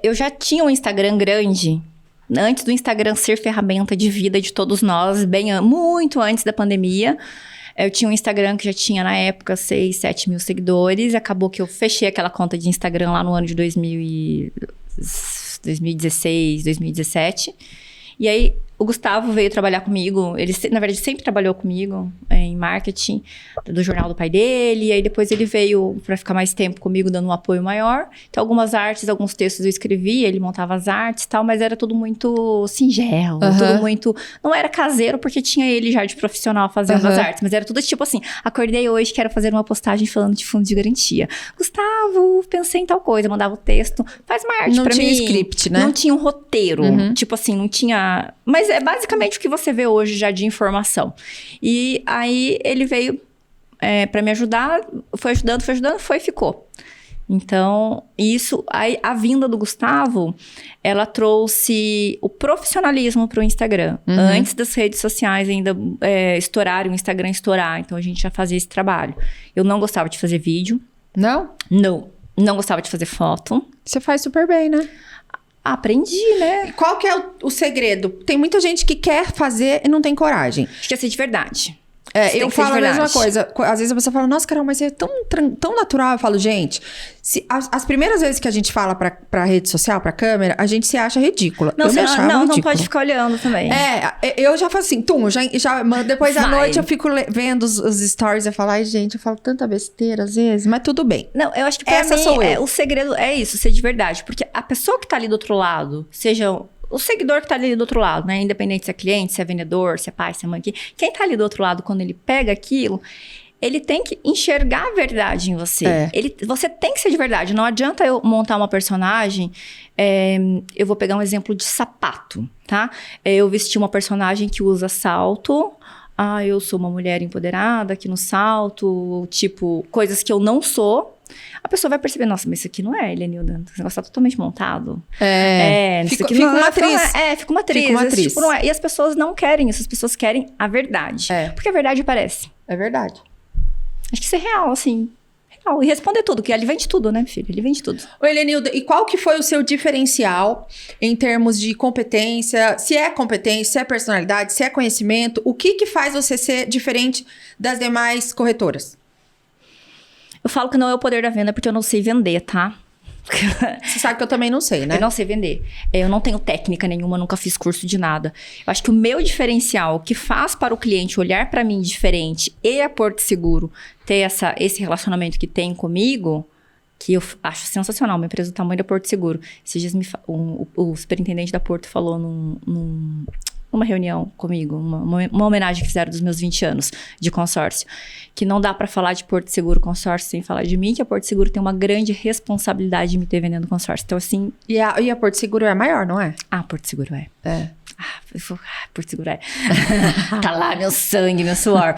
Eu já tinha um Instagram grande. Antes do Instagram ser ferramenta de vida de todos nós. Muito antes da pandemia. Eu tinha um Instagram que já tinha, na época, 6, 7 mil seguidores. Acabou que eu fechei aquela conta de Instagram lá no ano de 2016, 2017. E aí... O Gustavo veio trabalhar comigo, ele, na verdade, sempre trabalhou comigo em marketing do jornal do pai dele, e aí depois ele veio para ficar mais tempo comigo, dando um apoio maior. Então, algumas artes, alguns textos eu escrevia, ele montava as artes e tal, mas era tudo muito singelo, tudo muito... Não era caseiro, porque tinha ele já de profissional fazendo as artes, mas era tudo tipo assim, acordei hoje, quero fazer uma postagem falando de fundo de garantia. Gustavo, pensei em tal coisa, mandava o texto, faz uma arte pra mim. Não tinha script, né? Não tinha um roteiro, tipo assim, não tinha... Mas é basicamente o que você vê hoje já de informação. E aí ele veio para me ajudar, foi ajudando, foi e ficou. Então, isso, a vinda do Gustavo, ela trouxe o profissionalismo para o Instagram. Antes das redes sociais ainda estourarem, o Instagram estourar. Então, a gente já fazia esse trabalho. Eu não gostava de fazer vídeo. Não? Não gostava de fazer foto. Você faz super bem, né? Aprendi, né? Qual que é o segredo? Tem muita gente que quer fazer e não tem coragem. Acho que é ser de verdade. Eu falo a mesma coisa. Às vezes a pessoa fala, nossa, Carol, mas é tão natural. Eu falo, gente, as primeiras vezes que a gente fala pra rede social, pra câmera, a gente se acha ridícula. Não pode ficar olhando também. Eu já faço assim, depois à noite eu fico vendo os stories e falo, ai, gente, eu falo tanta besteira às vezes, mas tudo bem. Não, eu acho que pra mim, o segredo é isso, ser de verdade. Porque a pessoa que tá ali do outro lado, seja... O seguidor que tá ali do outro lado, né? Independente se é cliente, se é vendedor, se é pai, se é mãe. Quem tá ali do outro lado, quando ele pega aquilo, ele tem que enxergar a verdade em você. Você tem que ser de verdade. Não adianta eu montar uma personagem... eu vou pegar um exemplo de sapato, tá? Eu vesti uma personagem que usa salto... eu sou uma mulher empoderada aqui no salto, tipo, coisas que eu não sou. A pessoa vai perceber, nossa, mas isso aqui não é Helenilda, esse negócio tá totalmente montado. Fica uma atriz. Fica uma atriz. Fica uma atriz. Tipo, não é. E as pessoas não querem isso, as pessoas querem a verdade. Porque a verdade aparece. É verdade. Acho que isso é real, assim. Real. E responder tudo, que ele vende tudo, né, meu filho? Ele vende tudo. Ô, Helenilda, e qual que foi o seu diferencial em termos de competência? Se é competência, se é personalidade, se é conhecimento, o que faz você ser diferente das demais corretoras? Eu falo que não é o poder da venda porque eu não sei vender, tá? Você sabe que eu também não sei, né? Eu não sei vender. Eu não tenho técnica nenhuma, nunca fiz curso de nada. Eu acho que o meu diferencial, o que faz para o cliente olhar para mim diferente e a Porto Seguro ter esse relacionamento que tem comigo, que eu acho sensacional, uma empresa do tamanho da Porto Seguro. Esses dias o superintendente da Porto falou numa reunião comigo, uma homenagem que fizeram dos meus 20 anos de consórcio, que não dá para falar de Porto Seguro consórcio sem falar de mim, que a Porto Seguro tem uma grande responsabilidade de me ter vendendo consórcio. Então, assim... E a Porto Seguro é a maior, não é? Porto Seguro é. Porto Seguro é. Tá lá meu sangue, meu suor.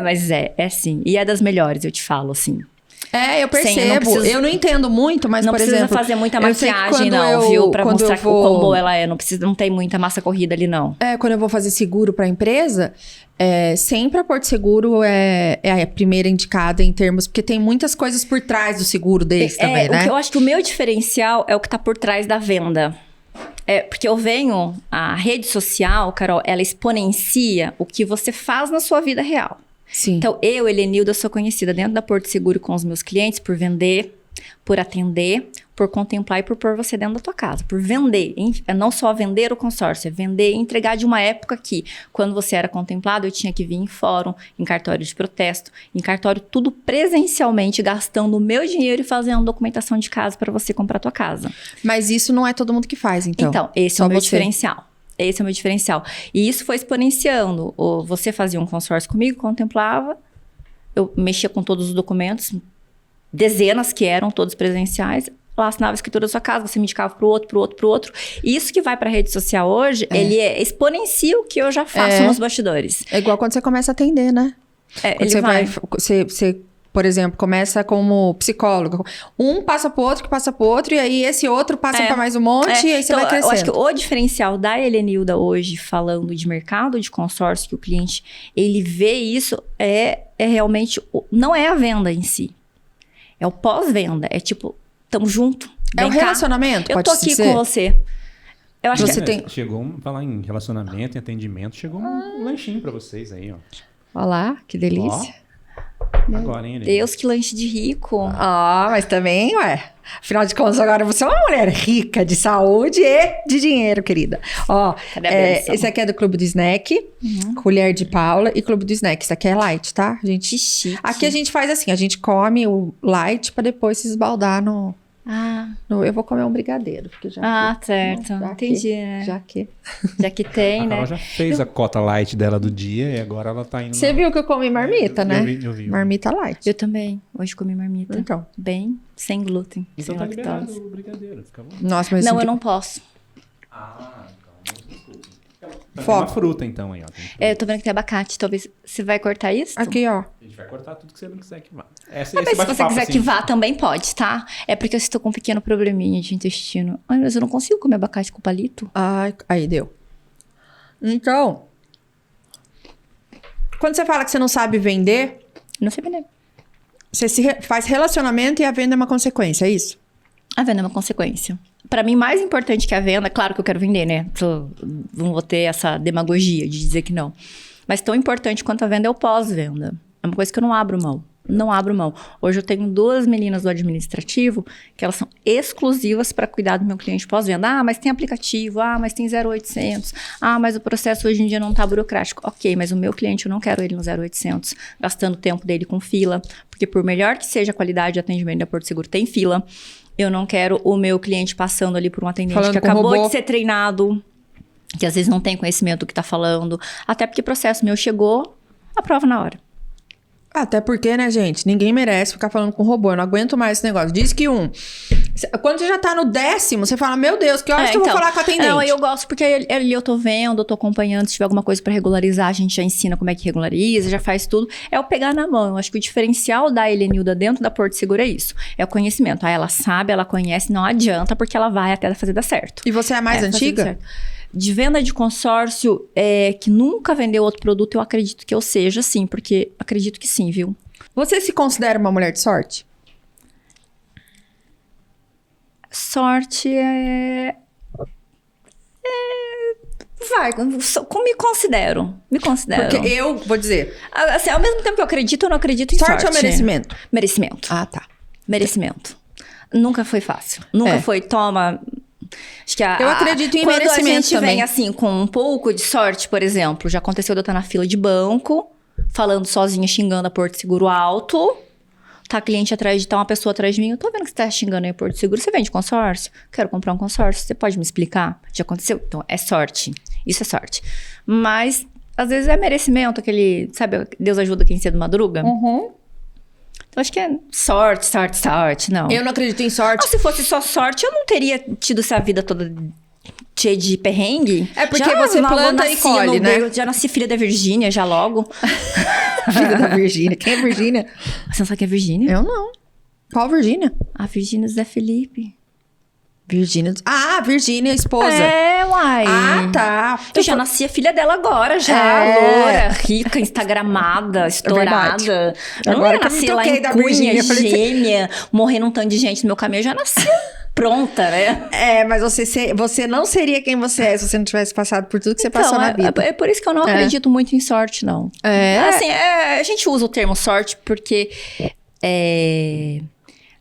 Mas é assim. E é das melhores, eu te falo, assim. Eu percebo. Eu não entendo muito, mas, por exemplo... Não precisa fazer muita maquiagem, não, viu? Pra mostrar o quão boa ela é. Não tem muita massa corrida ali, não. Quando eu vou fazer seguro pra empresa, sempre a Porto Seguro é a primeira indicada em termos... Porque tem muitas coisas por trás do seguro deles também, né? Eu acho que o meu diferencial é o que tá por trás da venda. Porque a rede social, Carol, ela exponencia o que você faz na sua vida real. Sim. Então, eu, Helenilda, sou conhecida dentro da Porto Seguro com os meus clientes por vender, por atender, por contemplar e por pôr você dentro da tua casa. Por vender. É não só vender o consórcio, é vender e entregar de uma época que, quando você era contemplado, eu tinha que vir em fórum, em cartório de protesto, em cartório tudo presencialmente, gastando o meu dinheiro e fazendo documentação de casa para você comprar a tua casa. Mas isso não é todo mundo que faz, então? Então, esse é o meu diferencial. Esse é o meu diferencial. E isso foi exponenciando. Você fazia um consórcio comigo, contemplava, eu mexia com todos os documentos, dezenas que eram, todos presenciais, lá assinava a escritura da sua casa, você me indicava pro outro. E isso que vai pra rede social hoje, ele exponencia o que eu já faço nos bastidores. É igual quando você começa a atender, né? Quando você por exemplo, começa como psicólogo. Um passa pro outro, que passa pro outro, e aí esse outro passa pra mais um monte, e aí você vai crescendo. Eu acho que o diferencial da Helenilda hoje, falando de mercado de consórcio, que o cliente, ele vê isso, é realmente... Não é a venda em si. É o pós-venda. É tipo, tamo junto. É um relacionamento, eu tô aqui com você. Eu acho Chegou, falar em relacionamento e atendimento, chegou um lanchinho pra vocês aí, ó. Olha lá, que delícia. Agora, hein, Helena? Deus, que lanche de rico. Ah, mas também, ué. Afinal de contas, agora você é uma mulher rica de saúde e de dinheiro, querida. Ó, Cadê a benção? esse aqui é do Clube do Snack, Colher de Paula e Clube do Snack. Isso aqui é light, tá? A gente, Que chique. aqui a gente faz assim, a gente come o light pra depois se esbaldar no... Ah, Eu vou comer um brigadeiro, porque já certo. já Entendi, que, né? já que... Já que tem, A né? Carol já fez a cota light dela do dia e agora ela tá indo... Você viu que eu comi marmita, né? Eu vi. Marmita light. Eu também. Hoje comi marmita. Então. Bem, sem glúten, Então sem tá liberado lactose. o brigadeiro, fica bom. Nossa, mas Não, assim, eu não posso. Tem Foco. uma fruta então aí, ó. Tem fruta. Eu tô vendo que tem abacate. Talvez você vai cortar isso? Aqui, ó. A gente vai cortar tudo que você não quiser que vá. Mas se você quiser que vá, também pode, tá? É porque eu estou com um pequeno probleminha de intestino. Ai, mas eu não consigo comer abacate com palito. Ai, aí deu. Então, quando você fala que você não sabe vender, Não sei vender. você faz relacionamento e a venda é uma consequência, é isso? A venda é uma consequência. Pra mim, mais importante que a venda, claro que eu quero vender, né? Não vou ter essa demagogia de dizer que não. Mas tão importante quanto a venda é o pós-venda. É uma coisa que eu não abro mão. Não abro mão. Hoje eu tenho 2 meninas do administrativo que elas são exclusivas para cuidar do meu cliente pós-venda. Ah, mas tem aplicativo. Ah, mas tem 0800. Ah, mas o processo hoje em dia não tá burocrático. Ok, mas o meu cliente eu não quero ele no 0800, gastando o tempo dele com fila. Porque por melhor que seja a qualidade de atendimento da Porto Seguro, tem fila. Eu não quero o meu cliente passando ali por um atendente Falando que com acabou robô. de ser treinado, que às vezes não tem conhecimento do que tá falando. Até porque o processo meu chegou, aprova na hora. Até porque, né, gente? Ninguém merece ficar falando com robô. Eu não aguento mais esse negócio. Diz que quando você já tá no 10º, você fala, meu Deus, que horas que eu vou falar com a atendente? Não, eu gosto porque ali eu tô vendo, eu tô acompanhando. Se tiver alguma coisa pra regularizar, a gente já ensina como é que regulariza, já faz tudo. É o pegar na mão. Eu acho que o diferencial da Helenilda dentro da Porto Seguro é isso. É o conhecimento. Ela sabe, ela conhece, não adianta, porque ela vai até fazer dar certo. E você é a mais fazer antiga? dar certo. De venda de consórcio, que nunca vendeu outro produto, eu acredito que eu seja, sim. Porque acredito que sim, viu? Você se considera uma mulher de sorte? Sorte vai, me considero. Porque eu, vou dizer, Assim, ao mesmo tempo que eu acredito, eu não acredito em sorte. sorte ou merecimento? Merecimento. Ah, tá. Merecimento. Nunca foi fácil. Nunca foi, toma... Acho que Eu acredito em quando merecimento a gente também. vem assim com um pouco de sorte, por exemplo, já aconteceu de eu estar na fila de banco, falando sozinha, xingando a Porto Seguro alto, tá cliente atrás de, tá uma pessoa atrás de mim, eu tô vendo que você tá xingando aí a Porto Seguro, você vende consórcio? Quero comprar um consórcio, você pode me explicar? Já aconteceu? Então, é sorte. Isso é sorte. Mas, às vezes é merecimento, aquele, sabe, Deus ajuda quem cedo madruga? Uhum. Então, acho que é sorte, não. Eu não acredito em sorte. Ah, se fosse só sorte, eu não teria tido essa vida toda cheia de perrengue. É porque você planta e colhe, né? Eu já nasci filha da Virgínia, já logo. Filha da Virgínia. Quem é Virgínia? Você não sabe que é Virgínia? Eu não. Qual Virgínia? A Virgínia Zé Felipe. Virgínia. Ah, Virgínia, esposa. É, uai. Ah, tá. Eu já nasci a filha dela agora, já. É. Loura, rica, instagramada, estourada. Eu não Agora ia que eu me nascer lá toquei em da Cunha, Virgínia, eu falei, gêmea, morrendo um tanto de gente no meu caminho. Eu já nasci pronta, né? É, mas você não seria quem você é se você não tivesse passado por tudo que você passou na vida. É por isso que eu não acredito muito em sorte, não. É. Assim, a gente usa o termo sorte porque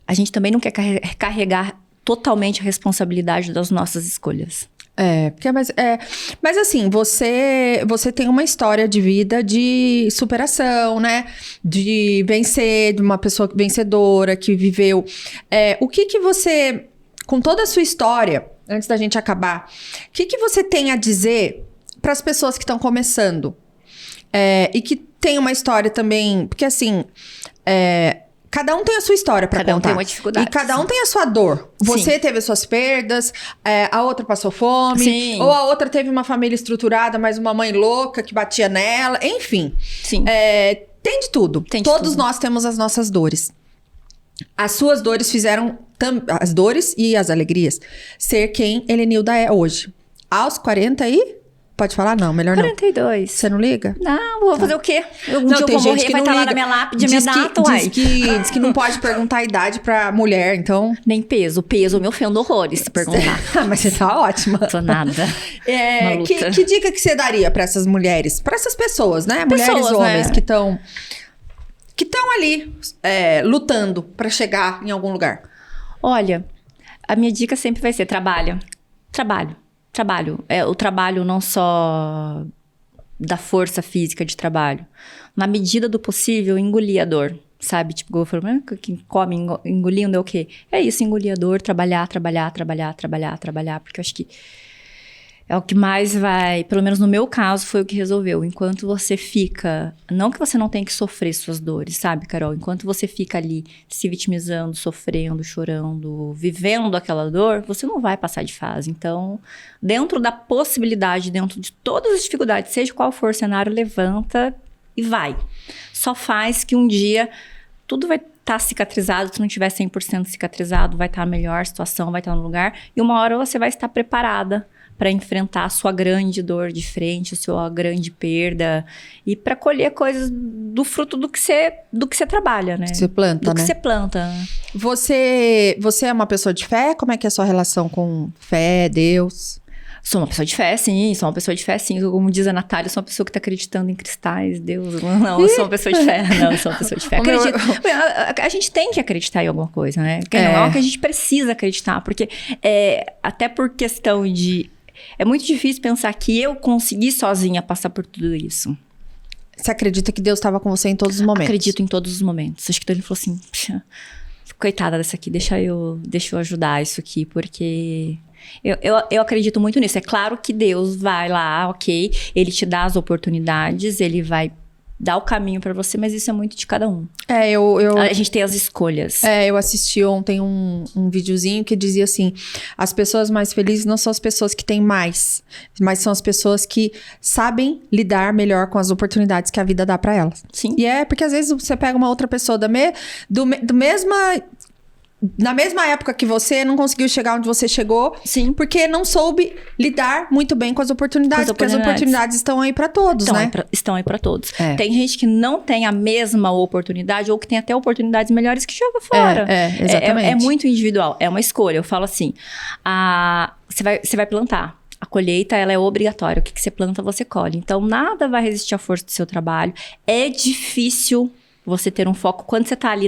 a gente também não quer carregar totalmente a responsabilidade das nossas escolhas. Mas assim, você tem uma história de vida de superação, né? De vencer, de uma pessoa vencedora, que viveu. O que você, com toda a sua história, antes da gente acabar, o que você tem a dizer para as pessoas que estão começando? E que tem uma história também, porque assim... Cada um tem a sua história pra contar. Cada um tem uma dificuldade. E cada um tem a sua dor. Você teve as suas perdas, a outra passou fome. Sim. Ou a outra teve uma família estruturada, mas uma mãe louca que batia nela. Enfim. Sim. Tem de tudo. Tem de Todos tudo. nós temos as nossas dores. As suas dores fizeram... As dores e as alegrias. Ser quem Helenilda é hoje. Aos 40 e... Pode falar? Não, melhor 42. não. Você não liga? Não, vou fazer o quê? Um Não, dia eu tem vou gente morrer, que vai não estar lá liga. na minha lápide, a minha data, uai. Diz que não pode perguntar a idade pra mulher, então... Nem peso. Peso eu me ofendo horrores se perguntar. Mas você tá ótima. Tô nada. Uma luta. Que dica que você daria pra essas mulheres? Pra essas pessoas, né? Mulheres Pessoas, e homens né? que estão que estão ali lutando para chegar em algum lugar? Olha, a minha dica sempre vai ser trabalho. O trabalho não só da força física de trabalho. Na medida do possível, engolir a dor. Sabe? Tipo, eu falo, quem come engolindo é o quê? É isso, engolir a dor, trabalhar. Porque eu acho que é o que mais vai... Pelo menos no meu caso, foi o que resolveu. Enquanto você fica... Não que você não tenha que sofrer suas dores, sabe, Carol? Enquanto você fica ali se vitimizando, sofrendo, chorando, vivendo aquela dor, você não vai passar de fase. Então, dentro da possibilidade, dentro de todas as dificuldades, seja qual for o cenário, levanta e vai. Só faz que um dia tudo vai estar cicatrizado. Se não tiver 100% cicatrizado, vai estar melhor, a situação vai estar no lugar. E uma hora você vai estar preparada para enfrentar a sua grande dor de frente, a sua grande perda. E para colher coisas do fruto do que você trabalha, né? Que você planta, do que você planta. Você é uma pessoa de fé? Como é que é a sua relação com fé, Deus? Sou uma pessoa de fé, sim. Como diz a Natália, eu sou uma pessoa que tá acreditando em cristais, Deus. Não, eu sou uma pessoa de fé. Não, eu sou uma pessoa de fé. A gente tem que acreditar em alguma coisa, né? Não é o que a gente precisa acreditar. Porque, até por questão de... É muito difícil pensar que eu consegui sozinha passar por tudo isso. Você acredita que Deus estava com você em todos os momentos? Acredito em todos os momentos. Acho que ele falou assim, coitada dessa aqui, deixa eu ajudar isso aqui, porque... Eu acredito muito nisso. É claro que Deus vai lá, ok, ele te dá as oportunidades, ele vai dar o caminho pra você, mas isso é muito de cada um. A gente tem as escolhas. Eu assisti ontem um videozinho que dizia assim, as pessoas mais felizes não são as pessoas que têm mais, mas são as pessoas que sabem lidar melhor com as oportunidades que a vida dá pra elas. Sim. E porque às vezes você pega uma outra pessoa na mesma época que você, não conseguiu chegar onde você chegou. Sim. Porque não soube lidar muito bem com as oportunidades. Porque as oportunidades estão aí pra todos, né? Estão aí pra todos. Tem gente que não tem a mesma oportunidade ou que tem até oportunidades melhores que joga fora. Exatamente. É muito individual. É uma escolha. Eu falo assim, você vai plantar. A colheita, ela é obrigatória. O que você planta, você colhe. Então, nada vai resistir à força do seu trabalho. É difícil... Você ter um foco, quando você tá ali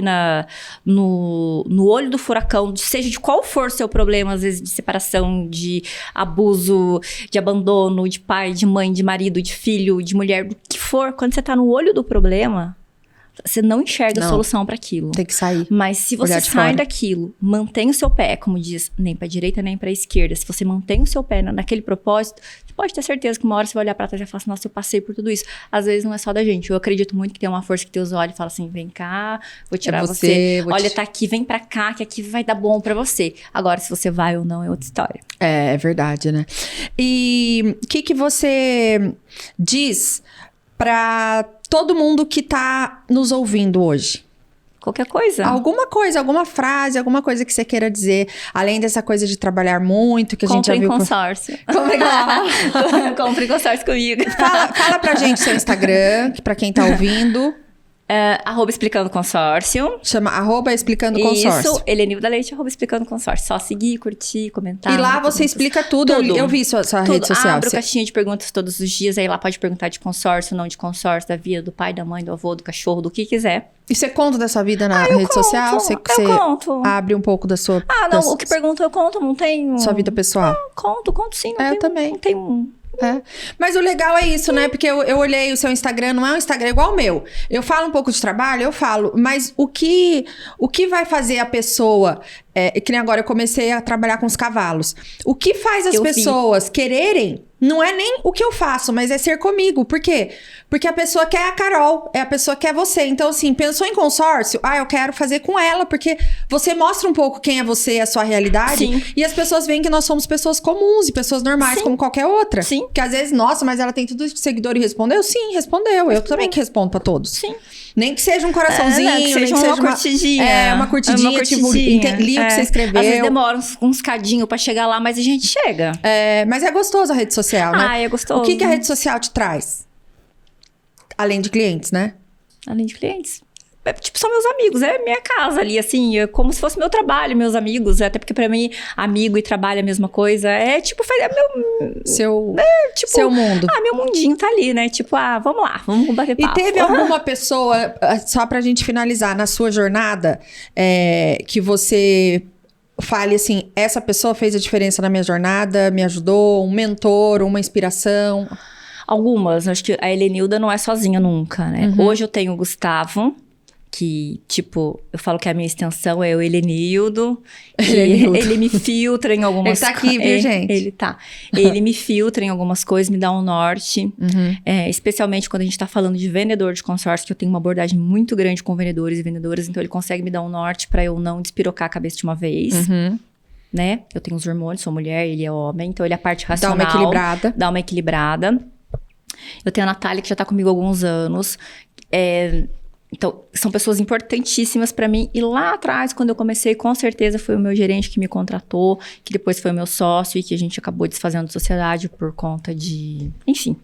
no olho do furacão, seja de qual for o seu problema, às vezes de separação, de abuso, de abandono, de pai, de mãe, de marido, de filho, de mulher, do que for, quando você tá no olho do problema, você não enxerga a solução para aquilo. Tem que sair. Mas se você sai daquilo, mantém o seu pé, como diz, nem para direita nem para esquerda. Se você mantém o seu pé naquele propósito, você pode ter certeza que uma hora você vai olhar para trás e falar assim, nossa, eu passei por tudo isso. Às vezes não é só da gente. Eu acredito muito que tem uma força que Deus olha e fala assim, vem cá, vou tirar você. Olha, tá aqui, vem para cá, que aqui vai dar bom para você. Agora, se você vai ou não, é outra história. É verdade, né? E o que você diz para todo mundo que tá nos ouvindo hoje? Qualquer coisa. Alguma coisa, alguma frase, alguma coisa que você queira dizer. Além dessa coisa de trabalhar muito, que a gente já viu... Consórcio. Compre consórcio comigo. Fala pra gente seu Instagram, pra quem tá ouvindo. @explicando consórcio. Chama @explicando consórcio. Isso, Helenilda Leite, @explicando consórcio. Só seguir, curtir, comentar. E lá você explica tudo. Eu vi sua rede social. Abro caixinha de perguntas todos os dias. Aí lá pode perguntar de consórcio, não de consórcio, da vida, do pai, da mãe, do avô, do cachorro, do que quiser. E você conta da sua vida na rede social? Eu conto. Abre um pouco da sua... O que pergunta eu conto, não tenho... Sua vida pessoal? Conto sim. Eu também. Não tenho... Mas o legal é isso, né? Porque eu olhei o seu Instagram, não é um Instagram igual o meu. Eu falo um pouco de trabalho, eu falo, mas o que vai fazer a pessoa... que nem agora eu comecei a trabalhar com os cavalos. O que faz as pessoas quererem não é nem o que eu faço, mas é ser comigo. Por quê? Porque a pessoa quer a Carol, a pessoa quer você. Então, assim, pensou em consórcio? Eu quero fazer com ela, porque você mostra um pouco quem é você, a sua realidade. Sim. E as pessoas veem que nós somos pessoas comuns e pessoas normais, como qualquer outra. Sim. Porque às vezes, nossa, mas ela tem tudo de seguidor e respondeu? Sim, respondeu. Eu também que respondo pra todos. Sim. Nem que seja um coraçãozinho, nem que seja uma curtidinha. Uma curtidinha, tipo, li o que você escreveu. Às vezes demora uns cadinhos pra chegar lá, mas a gente chega. Mas é gostoso a rede social, né? É gostoso. O que a rede social te traz? Além de clientes, né? Além de clientes. tipo, são meus amigos, é minha casa ali, assim, é como se fosse meu trabalho, meus amigos, até porque pra mim, amigo e trabalho é a mesma coisa, é tipo, Seu mundo. meu mundinho tá ali, né, tipo, vamos lá, vamos bater papo. E teve alguma pessoa, só pra gente finalizar, na sua jornada, que você fale assim, essa pessoa fez a diferença na minha jornada, me ajudou, um mentor, uma inspiração? Algumas, acho que a Helenilda não é sozinha nunca, né? Hoje eu tenho o Gustavo, que, tipo, eu falo que a minha extensão é o Helenildo. Ele me filtra em algumas coisas. Ele tá aqui, viu, gente? Ele tá. Ele me filtra em algumas coisas, me dá um norte. Especialmente quando a gente tá falando de vendedor de consórcio, que eu tenho uma abordagem muito grande com vendedores e vendedoras, então ele consegue me dar um norte pra eu não despirocar a cabeça de uma vez. Né? Eu tenho os hormônios, sou mulher, ele é homem, então ele é a parte racional. Dá uma equilibrada. Eu tenho a Natália, que já tá comigo há alguns anos. Então, são pessoas importantíssimas pra mim. E lá atrás, quando eu comecei, com certeza foi o meu gerente que me contratou, que depois foi o meu sócio e que a gente acabou desfazendo sociedade por conta de... Enfim.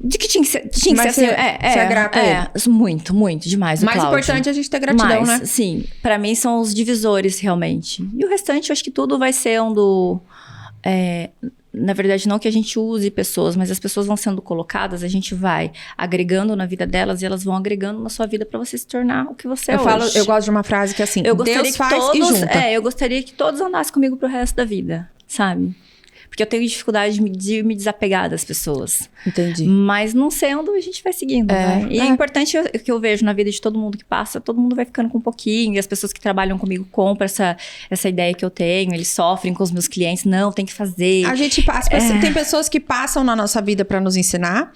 De que tinha que ser assim. Você é grata a ele? Muito, muito, demais. O mais Cláudio. Importante é a gente ter gratidão, né? Sim, pra mim são os divisores, realmente. E o restante, eu acho que tudo vai sendo... Na verdade, não que a gente use pessoas, mas as pessoas vão sendo colocadas, a gente vai agregando na vida delas e elas vão agregando na sua vida pra você se tornar o que você é hoje. Eu gosto de uma frase que é assim, Deus faz e junta. Eu gostaria que todos andassem comigo pro resto da vida, sabe? Porque eu tenho dificuldade de me desapegar das pessoas. Entendi. Mas não sendo, a gente vai seguindo, né? E é importante que eu vejo na vida de todo mundo que passa, todo mundo vai ficando com um pouquinho, e as pessoas que trabalham comigo compram essa ideia que eu tenho, eles sofrem com os meus clientes, não, tem que fazer. A gente passa, tem pessoas que passam na nossa vida pra nos ensinar,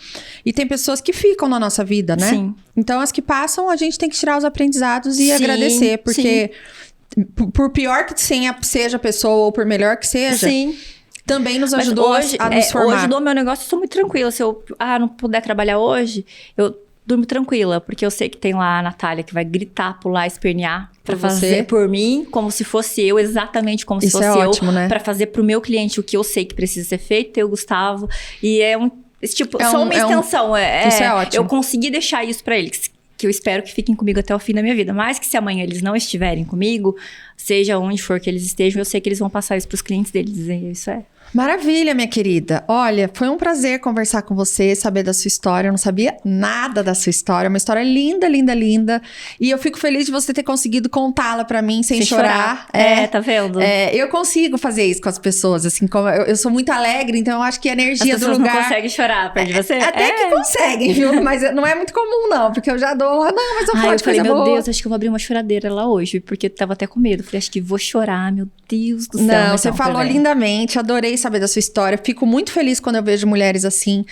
e tem pessoas que ficam na nossa vida, né? Sim. Então, as que passam, a gente tem que tirar os aprendizados e agradecer, porque por pior que seja a pessoa, ou por melhor que seja... Sim. Também nos ajudou a nos formar. Hoje do meu negócio, eu sou muito tranquila. Se eu não puder trabalhar hoje, eu durmo tranquila. Porque eu sei que tem lá a Natália que vai gritar, pular, espernear. Pra fazer por mim, como se fosse eu. Exatamente como se fosse eu. Ótimo, né? Pra fazer pro meu cliente o que eu sei que precisa ser feito. Ter o Gustavo. E só uma extensão. Isso é ótimo. Eu consegui deixar isso pra eles. Que eu espero que fiquem comigo até o fim da minha vida. Mas que se amanhã eles não estiverem comigo, seja onde for que eles estejam, eu sei que eles vão passar isso pros clientes deles. E isso é... Maravilha, minha querida. Olha, foi um prazer conversar com você, saber da sua história. Eu não sabia nada da sua história. Uma história linda, linda, linda. E eu fico feliz de você ter conseguido contá-la pra mim sem chorar. Tá vendo? Eu consigo fazer isso com as pessoas, assim, como eu sou muito alegre, então eu acho que a energia do lugar... não conseguem chorar perto de você? Até que conseguem, viu? Mas não é muito comum, não, porque eu já dou... Não, mas eu falo de coisa boa. Meu Deus, acho que eu vou abrir uma choradeira lá hoje, porque eu tava até com medo. Falei, acho que vou chorar, meu Deus do céu. Não, você falou lindamente, adorei saber da sua história. Fico muito feliz quando eu vejo mulheres assim,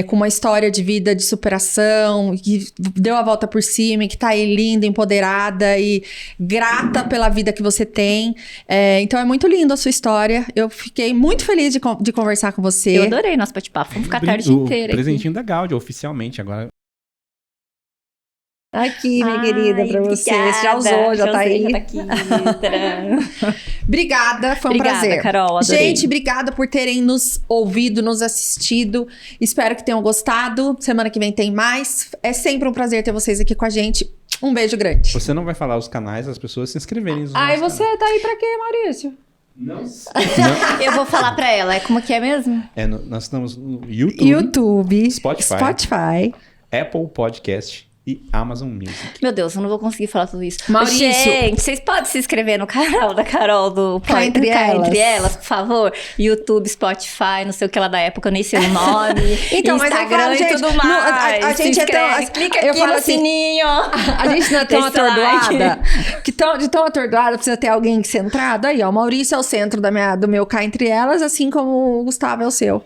com uma história de vida, de superação, que deu a volta por cima, e que tá aí linda, empoderada e grata pela vida que você tem. Então é muito lindo a sua história. Eu fiquei muito feliz de conversar com você. Eu adorei nosso bate-papo. Vamos ficar a tarde inteira. O presentinho da Gáudia, oficialmente agora. Aqui, minha querida, pra você. Você já usou, já tá aí. Já tá aqui. Obrigada, foi um prazer. Carol, adorei. Gente, obrigada por terem nos ouvido, nos assistido. Espero que tenham gostado. Semana que vem tem mais. É sempre um prazer ter vocês aqui com a gente. Um beijo grande. Você não vai falar os canais, as pessoas se inscreverem. Ai, você tá aí pra quê, Maurício? Não. Eu vou falar pra ela. Como que é mesmo? Nós estamos no YouTube, Spotify, Apple Podcast e Amazon Music. Meu Deus, eu não vou conseguir falar tudo isso. Maurício. Gente, vocês podem se inscrever no canal da Carol do Cá Entre Elas, por favor. YouTube, Spotify, não sei o que lá da época, eu nem sei o nome. Então, Instagram mas eu falo, e tudo mais. A gente é tão... Clica aqui no sininho. A gente não é tão atordoada. De tão atordoada, precisa ter alguém centrado. Aí, ó, o Maurício é o centro do meu Cá Entre Elas, assim como o Gustavo é o seu.